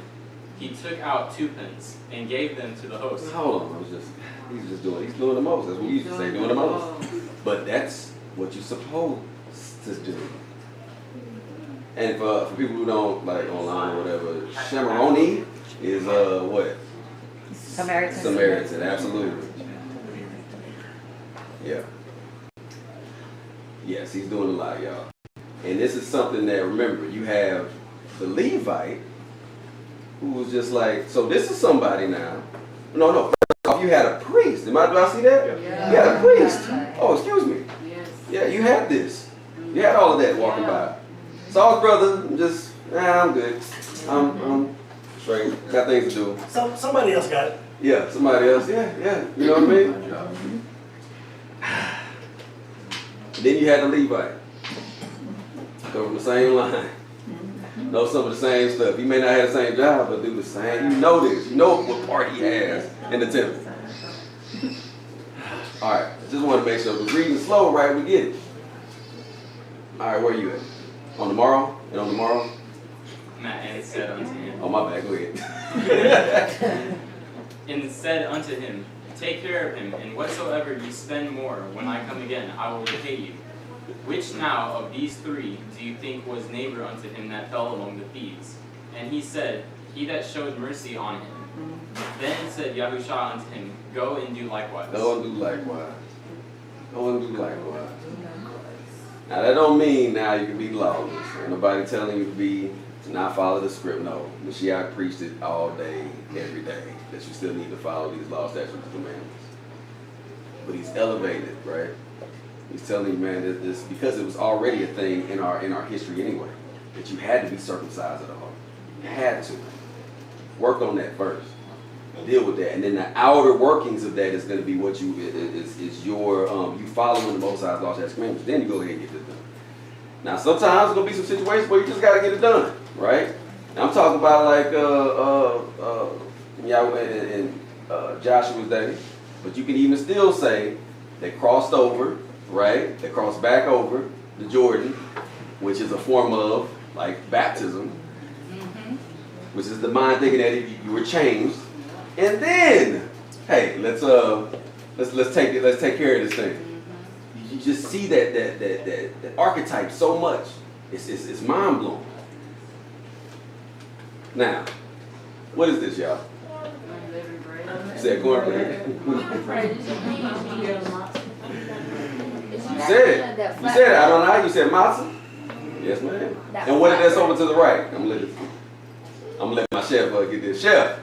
he took out 2 pence, and gave them to the host. Hold on, he's doing the most. That's what we used to say, doing the most. But that's what you're supposed to do. And for people who don't like online or whatever, Shamaroni is what? Samaritan, absolutely. Yeah. Yes, he's doing a lot, y'all. And this is something that, remember, you have the Levite who was just like, so this is somebody now. No, first off, you had a priest. Do I see that? Yeah. You had a priest. Oh, excuse me. Yes. Yeah, you had this. You had all of that walking by. Saw his brother, just, I'm good. I'm straight. Got things to do. Somebody else got it. Yeah, somebody else. Yeah. You know what I mean? Then you had the Levite. Come from the same line. Know some of the same stuff. He may not have the same job, but do the same. You know this. You know what part he has in the temple. All right. Just want to make sure we're reading slow, right? We get it. All right. Where are you at? On the morrow? And on the morrow? And said unto him. Oh, my bad. Go ahead. And said unto him, take care of him, and whatsoever ye spend more, when I come again, I will repay you. Which now of these 3 do you think was neighbor unto him that fell among the thieves? And he said, he that showed mercy on him. Then said Yahushua unto him, go and do likewise. Go and do likewise. Go and do likewise. Now that don't mean now you can be lawless. Ain't nobody telling you to not follow the script. No. Mashiach preached it all day, every day, that you still need to follow these law, statutes, and commandments. But he's elevated, right? He's telling you, man, this because it was already a thing in our history anyway, that you had to be circumcised of the heart. You had to. Work on that first. Deal with that. And then the outer workings of that is going to be what you following the Most High's law, statutes, commandments. Then you go ahead and get this done. Now, sometimes there's going to be some situations where you just got to get it done, right? Now, I'm talking about like Yahweh and Joshua's day, but you can even still say they crossed over, right? They crossed back over the Jordan, which is a form of like baptism, which is the mind thinking that you were changed, and then, hey, let's take care of this thing. You just see that archetype so much It's mind blowing. Now, what is this, y'all? You said cornbread. You said it. You said it. I don't know how you said matzah. Yes, ma'am. And what is this over to the right? I'm gonna let my chef get this. Chef.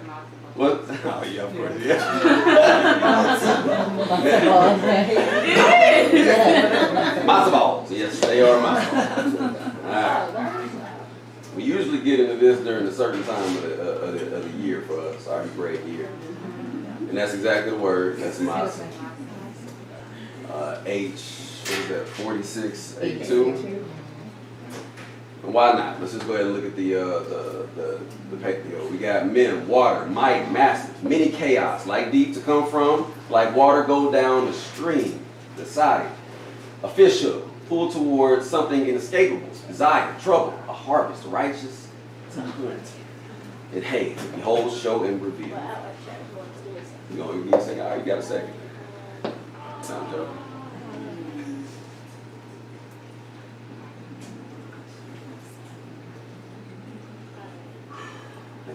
What? Oh yeah, of course. Yeah. Matzo balls. Yes, they are matzo balls. All right. We usually get into this during a certain time of the year for us, our Hebraic year, and that's exactly the word. That's matzo. What is that? 4682. And why not? Let's just go ahead and look at the paper. We got men, water, might, massive, many chaos, like deep to come from, like water go down the stream, the side, official, pull towards something inescapable, desire, trouble, a harvest, righteous, to hunt. And hey, behold, show, and reveal. You say, all right, you got a second. Sound joke.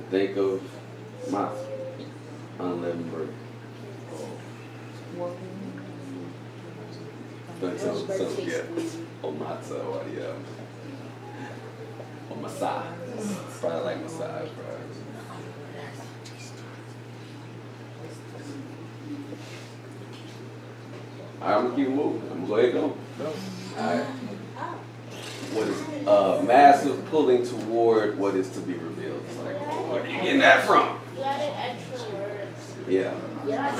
Think of matzah, unleavened bread. Yeah. Or matzah, or yeah. Or masai. Probably like masai fries. Alright, I'm gonna keep moving. I'm gonna go ahead and go. Alright. What is massive pulling toward what is to be revealed? It's like, where are you getting that from? You added extra words. Yeah. Yeah.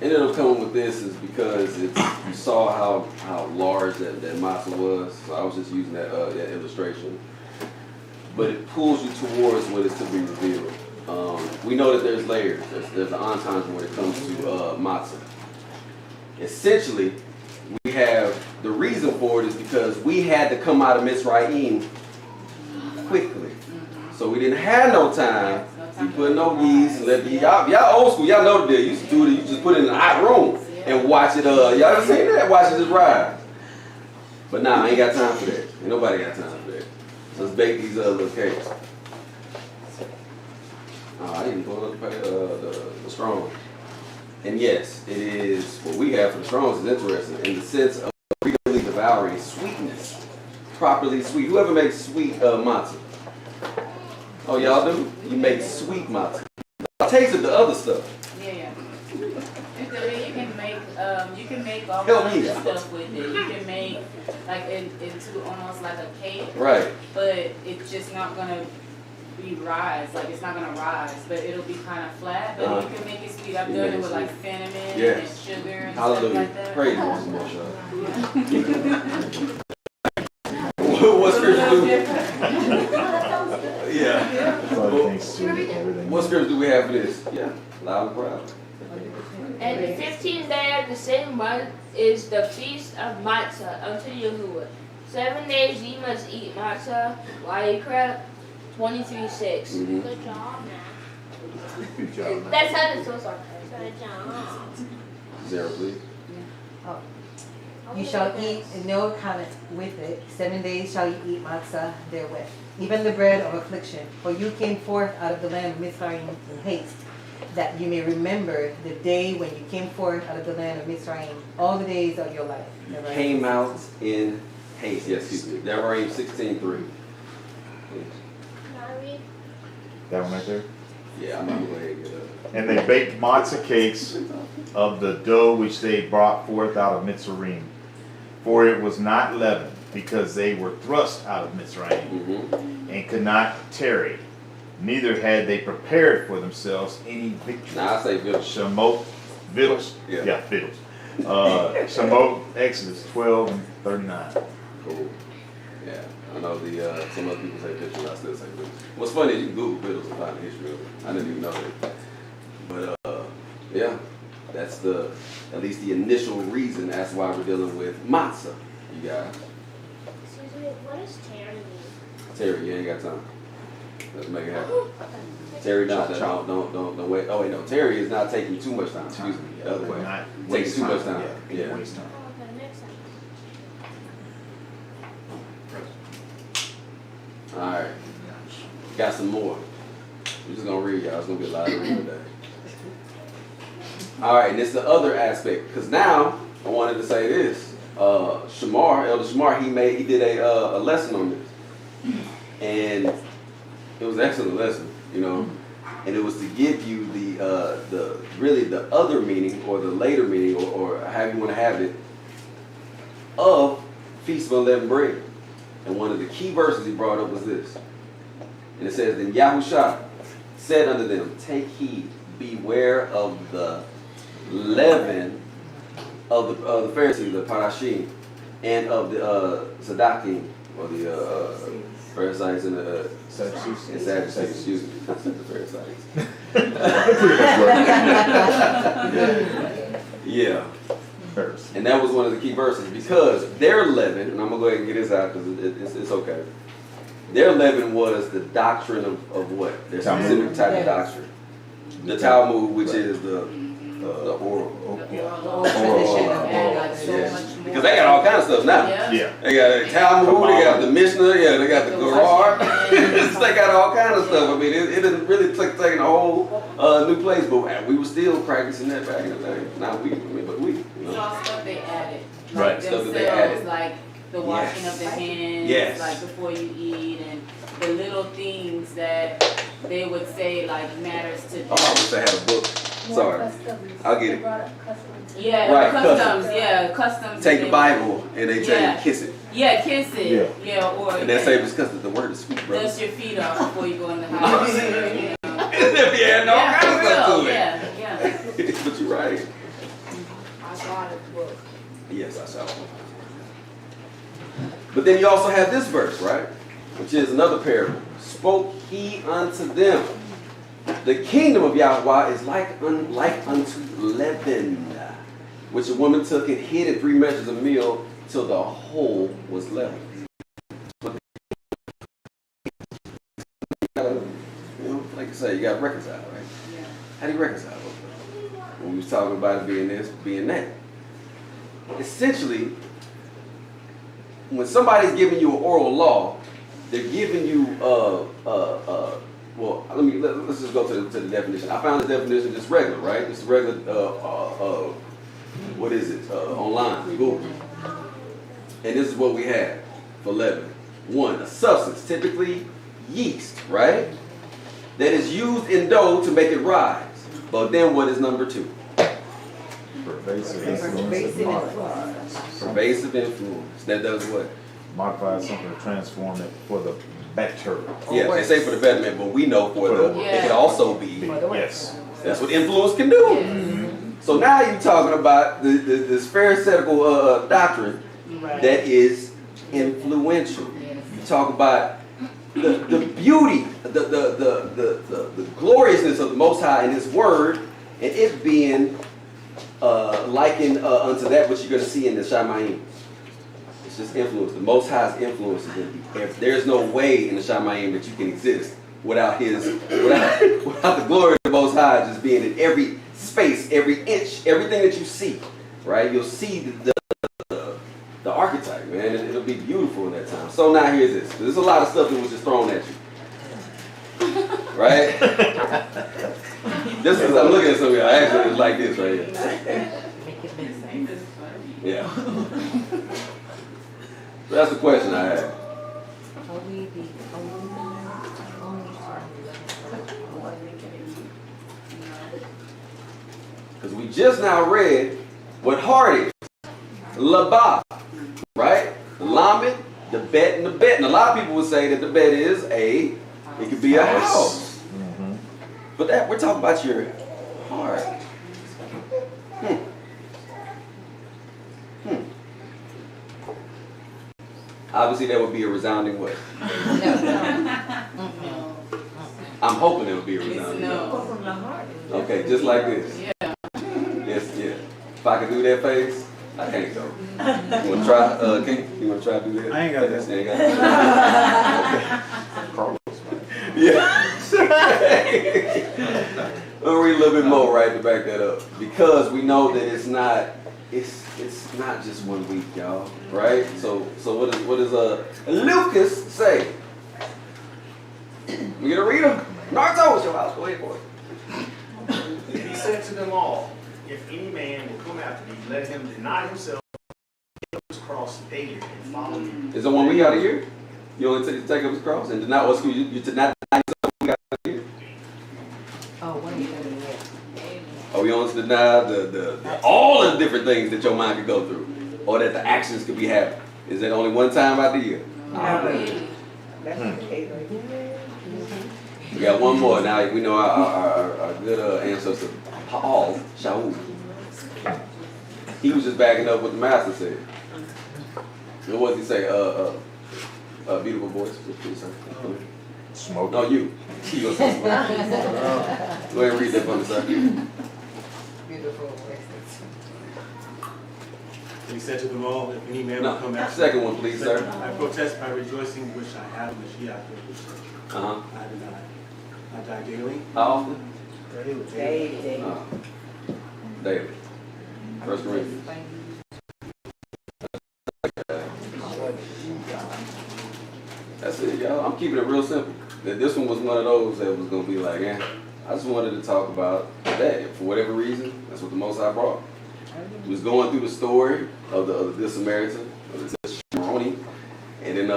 Ended up coming with this is because you saw how large that matzah was. So I was just using that illustration. But it pulls you towards what is to be revealed. We know that there's layers. There's an entendre when it comes to matzah. Essentially, we have the reason for it is because we had to come out of Mitzrayim quickly. So we didn't have no time to put no yeast and let y'all old school, y'all know the deal. You used to do it, you just put it in a hot room and watch it, y'all ever seen that? Watch it just rise. But nah, I ain't got time for that. Ain't nobody got time for that. So let's bake these little cakes. I didn't pull up the strong. And yes, it is, what we have for the Strongs is interesting in the sense of really devouring sweetness. Properly sweet. Whoever makes sweet matzah? Oh, y'all do? You make sweet matzah. I tasted the other stuff. Yeah. You can make all kinds of stuff with it. You can make like into almost like a cake. Right. But it's just not gonna be rise, like it's not gonna rise, but it'll be kind of flat. But you can make it sweet. I've done it with like cinnamon and sugar and stuff like that. Praise What scripture do? Yeah. What scripture do we have for this? Yeah, loud and proud. And the 15th day of the same month is the feast of matzah unto Yahuwah. 7 days ye must eat matzah, Wayikra 23:6. Good job, man. Good job, man. That sounded so sarcastic. Good job. Zero, please. Oh. You shall eat no comment with it. 7 days shall you eat matzah therewith, even the bread of affliction. For you came forth out of the land of Mitzrayim in haste, that you may remember the day when you came forth out of the land of Mitzrayim, all the days of your life. Came out in haste. Yes, excuse me. Devarim 16:3. That one right there? Yeah, I'm gonna go ahead and get up. And they baked matzah cakes of the dough which they brought forth out of Mitzrayim. For it was not leavened, because they were thrust out of Mitzrayim, and could not tarry. Neither had they prepared for themselves any victuals. Now I say victuals. Shemot, victuals? Yeah, victuals. Shemot, Exodus 12 and 39. Cool. Yeah, I know some other people say victuals, I still say victuals. What's funny is you can Google victuals and find the history of it. I didn't even know that. But yeah, that's at least the initial reason that's why we're dealing with matzah, you guys. Excuse me, what does Terry mean? Terry, you ain't got time. Let's make it happen. Terry, don't wait. Oh wait, no. Terry is not taking too much time. Excuse me, the other way. Taking too much time. Yeah. Okay, next Got some more. We're just gonna read, y'all. It's gonna be a lot of reading today. All right, and it's the other aspect, because now I wanted to say this. Elder Shamar, he did a lesson on this, and it was an excellent lesson, you know, and it was to give you the really the other meaning or the later meaning or however you want to have it of Feast of Unleavened Bread. And one of the key verses he brought up was this, and it says, "Then Yahushua said unto them, take heed, beware of the leaven of the Pharisees, the Parashim, and of the Sadducees, or the Pharisees and the Sadducees, excuse me, I said the Pharisees." Yeah. And that was one of the key verses, because their leaven, and I'm going to go ahead and get this out because it's okay. Their leaven was the doctrine of what? Their specific type of doctrine. The Talmud, which is the oral. Because they got all kinds of stuff now. Yeah. They got the Talmud, they got the Mishnah, yeah, they got the Quran. They got all kinds of stuff. I mean, it didn't really taking a whole new place, but we were still practicing that back in the day. Not we, but we. You know. It's all stuff they added. Right, Like stuff that they added. like the washing of the hands, like before you eat, and the little things that they would say like matters to them. Oh, I wish I had a book. Sorry. I'll get it. Yeah, right, customs. Yeah, customs. Take the Bible and they tell you to kiss it. Yeah, kiss it. Yeah, or. And they say it's because the word is sweet, bro. Dust your feet off before you go in the house. Yeah, no kind of stuff to it. Yeah. But you're right. I saw it book. Yes, I saw it. But then you also have this verse, right? Which is another parable. Spoke he unto them, the kingdom of Yahweh is like unto leaven, which a woman took and hid in 3 measures of meal till the whole was leavened. But, like I say, you got to reconcile, right? Yeah. How do you reconcile? When we was talking about it being this, being that. Essentially, when somebody's giving you an oral law, they're giving you well, let's just go to the definition. I found the definition just regular, right? Just regular what is it? Online, Google. And this is what we have for leaven. 1, a substance, typically yeast, right? That is used in dough to make it rise. But then what is number 2? Pervasive influence. Pervasive influence. That does what? Modify something to transform it for the better. Yeah, they say for the betterment, but we know for the it can also be. Yes. That's what influence can do. Mm-hmm. So now you're talking about this pharisaical doctrine that is influential. You talk about the beauty, the gloriousness of the Most High in His Word, and it being likened unto that which you're going to see in the Shamayim. It's just influence. The Most High's influence is in you. There's no way in the Shamayim that you can exist without without the glory of the Most High just being in every space, every inch, everything that you see. Right? You'll see the archetype, man. It'll be beautiful in that time. So now here's this. There's a lot of stuff that was just thrown at you. Right? This is, I'm looking at something. I actually it's like this right here. Yeah. So that's the question I had. Because we just now read what heart is. Labah, right? Lamed, the bet and the bet. And a lot of people would say that the bet is it could be a house. Mm-hmm. But that we're talking about your heart. Obviously, that would be a resounding what? No. I'm hoping it would be a resounding no. Okay, just like this. Yeah. Yes, yeah. If I could do that face, I can't go. You want to try? You want to try to do that? I ain't got that. You ain't got that. Yeah. I'll read a little bit more right to back that up, because we know that it's not just 1 week, y'all, right? So what does Lucas say? We gonna read them. Naruto, it's your house. Go ahead, boy. And he said to them all, if any man will come after me, let him deny himself, take up his cross daily, and follow me. Is the one we got here? You only take up his cross and deny what's you to not deny yourself. We got here. Oh, what are you doing here? Oh, we only deny the all the different things that your mind could go through, or that the actions could be happening. Is that only one time out the year? That's the case right here. We got one more. Now we know our good ancestor Paul Shaul. He was just backing up what the master said. And what did he say? Beautiful voice. What did he say? Smoke. No, you. You go say smoke. Go ahead and read that for me, sir. Beautiful. And he said to them all, if any man will come No, after second me, one, please, let sir. him- I protest by rejoicing which I have in the Mashiach. Uh-huh. I deny. I die daily. How often? Daily. Daily. First Corinthians. That's it, y'all. I'm keeping it real simple. This one was one of those that was going to be like, I just wanted to talk about that. For whatever reason, that's what the Most High brought. He was going through the story of the Good Samaritan, of the Shimoni, and then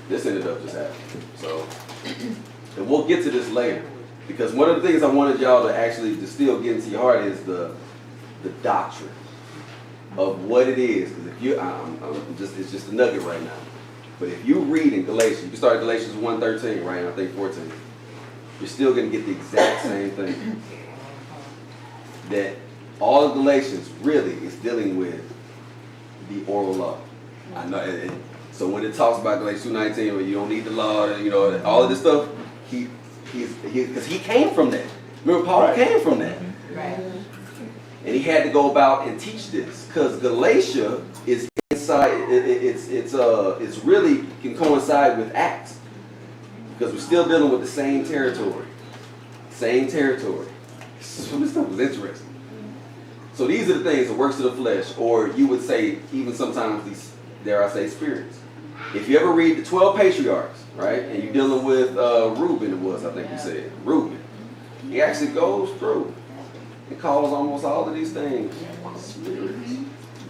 this ended up just happening. So, and we'll get to this later. Because one of the things I wanted y'all to actually distill, get into your heart is the doctrine of what it is. Because if you, it's just a nugget right now. But if you read in Galatians, you start at Galatians 1:13, right? And I think 14. You're still going to get the exact same thing. That all of Galatians really is dealing with the oral law. I know. So when it talks about Galatians 2:19, where you don't need the law, all of this stuff, because he came from that. Remember, Paul came from that. Right. And he had to go about and teach this, because Galatia is inside. It's really can coincide with Acts, because we're still dealing with the same territory. Same territory. So this stuff was interesting. So these are the things, the works of the flesh, or you would say even sometimes these, dare I say, spirits. If you ever read the 12 patriarchs, right, and you're dealing with Reuben, it was, I think you said, Reuben, he actually goes through and calls almost all of these things spirits.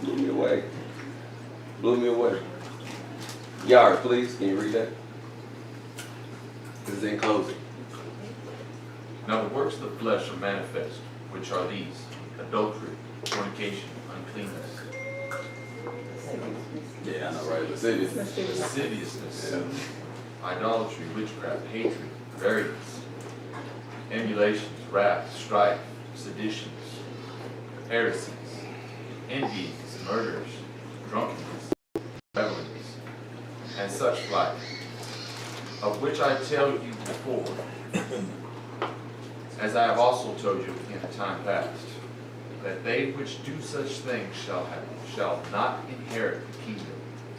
Blew me away. Blew me away. Yara, please, can you read that? This is in closing. Now the works of the flesh are manifest, which are these: adultery, fornication, uncleanness. Yeah, I know, right? Lasciviousness. Lasciviousness, idolatry, witchcraft, hatred, variance, emulations, wrath, strife, seditions, heresies, envies, murders, drunkenness, revelings, and such like, of which I tell you before, as I have also told you in the time past, that they which do such things shall not inherit the kingdom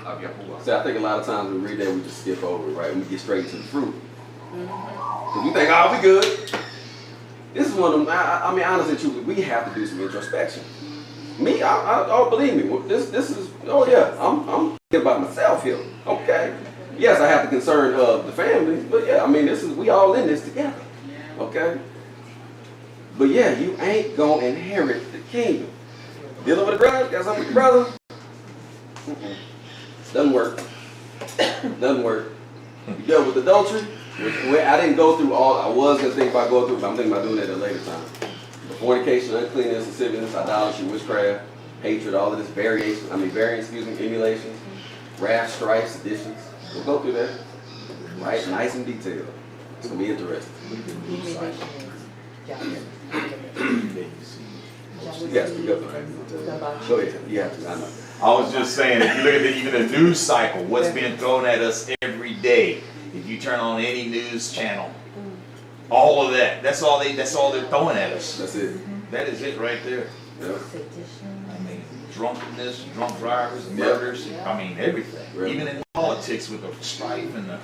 of Yahuwah. See, I think a lot of times we read that, we just skip over it, right? And we get straight to the fruit. Because we think, oh, we good. This is one of them, I mean, honestly, truly, we have to do some introspection. Me, oh, believe me, this is, oh yeah, I'm thinking about myself here, okay? Yes, I have the concern of the family, but yeah, I mean, we all in this together, okay? But yeah, you ain't gonna inherit the kingdom. Dealing with a brother, got something with your brother? Doesn't work. Doesn't work. You dealt with adultery? I didn't go through all, I was gonna think about going through, but I'm thinking about doing that at a later time. But fornication, uncleanness, lasciviousness, idolatry, witchcraft, hatred, all of this variance, emulations, wrath, strife, seditions. We'll go through that. Right? Nice and detailed. It's gonna be interesting. Yes, we go. Go ahead. You have to. I know. I was just saying, if you look at even the news cycle, what's being thrown at us every day. If you turn on any news channel, all of that. That's all they're throwing at us. That's it. That is it right there. Yep. I mean, drunkenness, drunk drivers, murders. I mean, everything. Really? Even in politics with the strife and the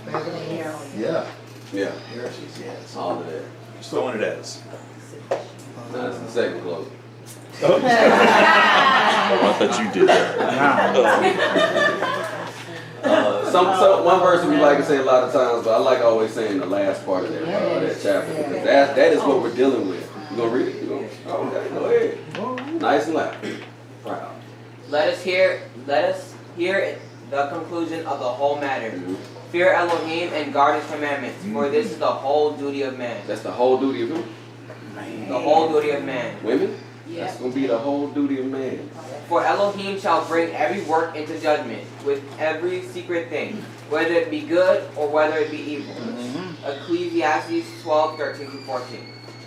yeah. heresies. Yes. All of that. Just throwing it at us. That's the second close. Oh. I thought you did that. One verse we like to say a lot of times, but I like always saying the last part of that chapter because that is what we're dealing with. You gonna read it? Okay, go ahead. Nice and loud. Proud. Let us hear the conclusion of the whole matter. Fear Elohim and guard his commandments, for this is the whole duty of man. That's the whole duty of who? The whole duty of man. Women? That's going to be the whole duty of man. For Elohim shall bring every work into judgment with every secret thing, whether it be good or whether it be evil. Ecclesiastes 12:13-14.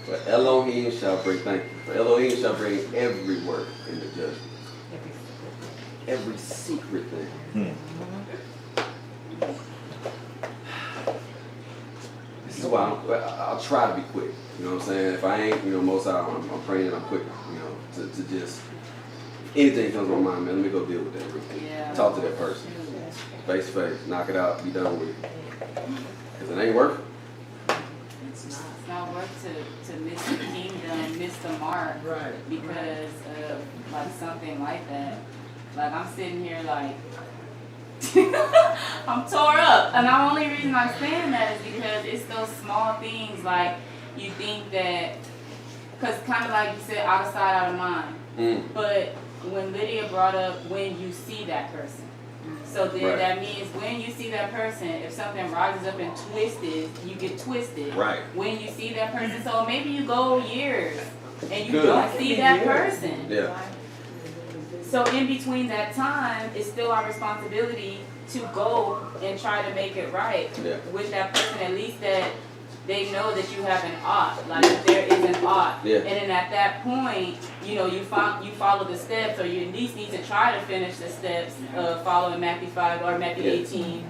For Elohim shall bring, thank you. For Elohim shall bring every work into judgment. Every secret thing. This is why I'll try to be quick. You know what I'm saying? If I ain't, most of the time I'm praying and I'm quick, to just, anything comes to my mind, man, let me go deal with that real quick. Yeah. Talk to that person. Face to face, knock it out, be done with it. Because it ain't working. It's not worth to miss the kingdom, miss the mark, because of like something like that. Like I'm sitting here like I'm tore up, and the only reason I'm saying that is because it's those small things like you think that, because kind of like you said, out of sight, out of mind. But when Lydia brought up when you see that person. So then that means when you see that person, if something rises up and twisted, you get twisted. Right. When you see that person, so maybe you go years and you don't see that person. Yeah. So in between that time, it's still our responsibility to go and try to make it right with that person, at least that they know that you have an ought, like there is an ought. Yeah. And then at that point, you follow the steps, or you at least need to try to finish the steps of following Matthew 5 or Matthew 18,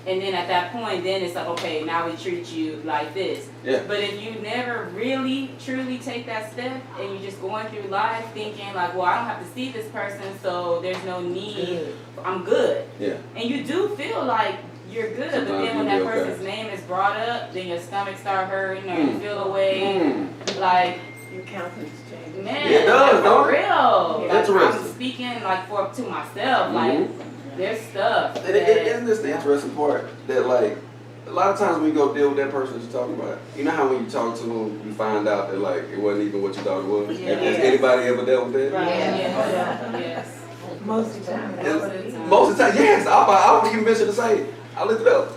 and then at that point, then it's like, okay, now we treat you like this. Yeah. But if you never really, truly take that step, and you're just going through life thinking like, well, I don't have to see this person, so there's no need, I'm good. Yeah. And you do feel like you're good, but then when that person's name is brought up, then your stomach start hurting, or you feel away, like your countenance changes. Man, it does, for real. Like, interesting. I'm speaking like to myself, like there's stuff. Isn't this the interesting part that like a lot of times when you go deal with that person that you're talking about, you know how when you talk to them, you find out that like it wasn't even what you thought it was. Yeah. Has anybody ever dealt with that? Right. Yes. Most of the time. Most of the time, yes. I don't even mention to say it. I looked it up.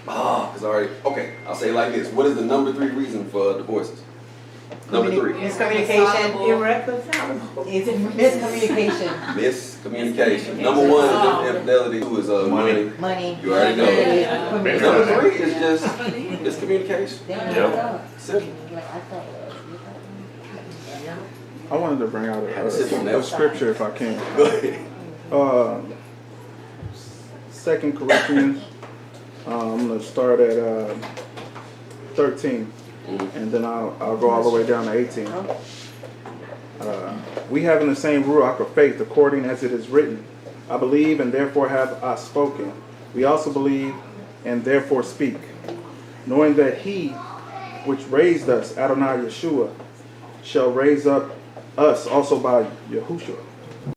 Because okay, I'll say it like this. What is the number 3 reason for divorces? Number 3. Miscommunication. Irreconcilable. It's miscommunication. Miscommunication. Number 1 is infidelity. 2 is money. Money. You already know. Yeah. Number 3 is just miscommunication. Yep. Simple. I wanted to bring out a scripture if I can. Go ahead. 2 Corinthians. I'm going to start at 13, and then I'll go all the way down to 18. We have in the same ruach of faith, according as it is written, I believe and therefore have I spoken. We also believe and therefore speak, knowing that he which raised us, Adonai Yeshua, shall raise up us also by Yahushua,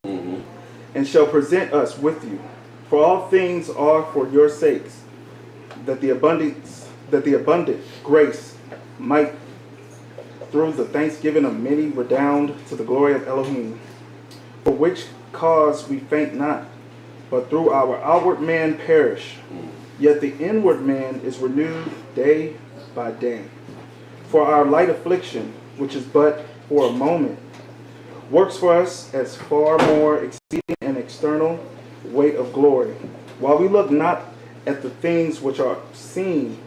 and shall present us with you. For all things are for your sakes, that the abundant grace might through the thanksgiving of many redound to the glory of Elohim. For which cause we faint not, but through our outward man perish, yet the inward man is renewed day by day. For our light affliction, which is but for a moment, works for us as far more exceeding and external weight of glory, while we look not at the things which are seen,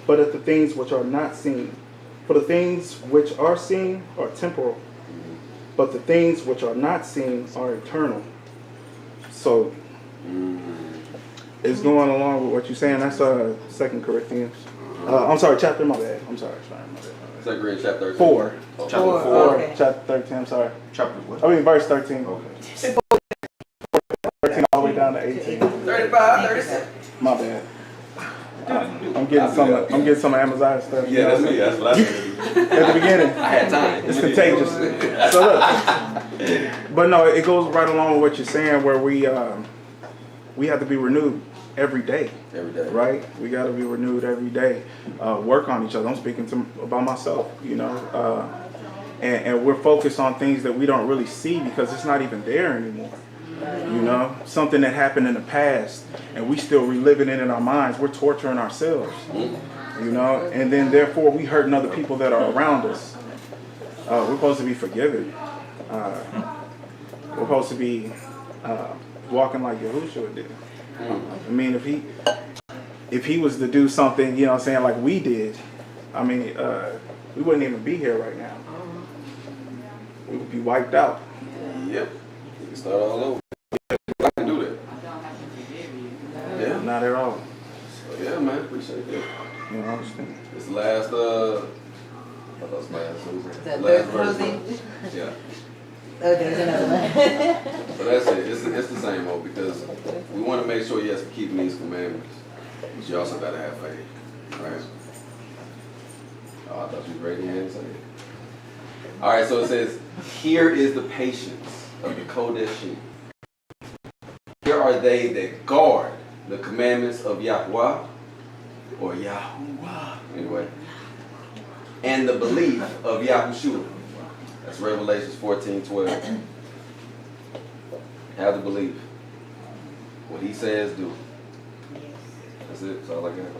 but at the things which are not seen. For the things which are seen are temporal, but the things which are not seen are eternal. So it's going along with what you're saying. That's 2 Corinthians. I'm sorry, chapter, my bad. I'm sorry, my bad. 2 Corinthians chapter 13. 4. Chapter 4. Okay. Chapter 13, I'm sorry. Chapter what? I mean, verse 13. Okay. 13 all the way down to 18. 35, 36. My bad. I'm getting some Amazon stuff. Yeah, that's me. That's what I said. At the beginning. I had time. It's contagious. So look. But no, it goes right along with what you're saying, where we have to be renewed. every day. Every day. Right? We got to be renewed every day. Work on each other. I'm speaking about myself, you know. And we're focused on things that we don't really see because it's not even there anymore. You know, something that happened in the past and we still reliving it in our minds. We're torturing ourselves, you know, and then therefore we hurting other people that are around us. We're supposed to be forgiven. We're supposed to be walking like Yahushua did. I mean, if he was to do something, you know what I'm saying, like we did, I mean, we wouldn't even be here right now. We would be wiped out. Yep. We can start all over. I can do that. Yeah. Not at all. So, yeah, man. Appreciate that. You know, I understand. This last, I thought it was last. The Last third verse. closing. Yeah. Oh, there's another one. So that's it. It's the same old because we want to make sure, yes, we're keeping these commandments, but you also got to have faith, right? Oh, I thought you were ready to say it. All right, so it says, here is the patience of the Kodeshim. Here are they that guard the commandments of Yahweh, or Yahuwah, anyway, and the belief of Yahushua. That's Revelations 14:12. Have the belief. What he says, do. That's it. That's all I got.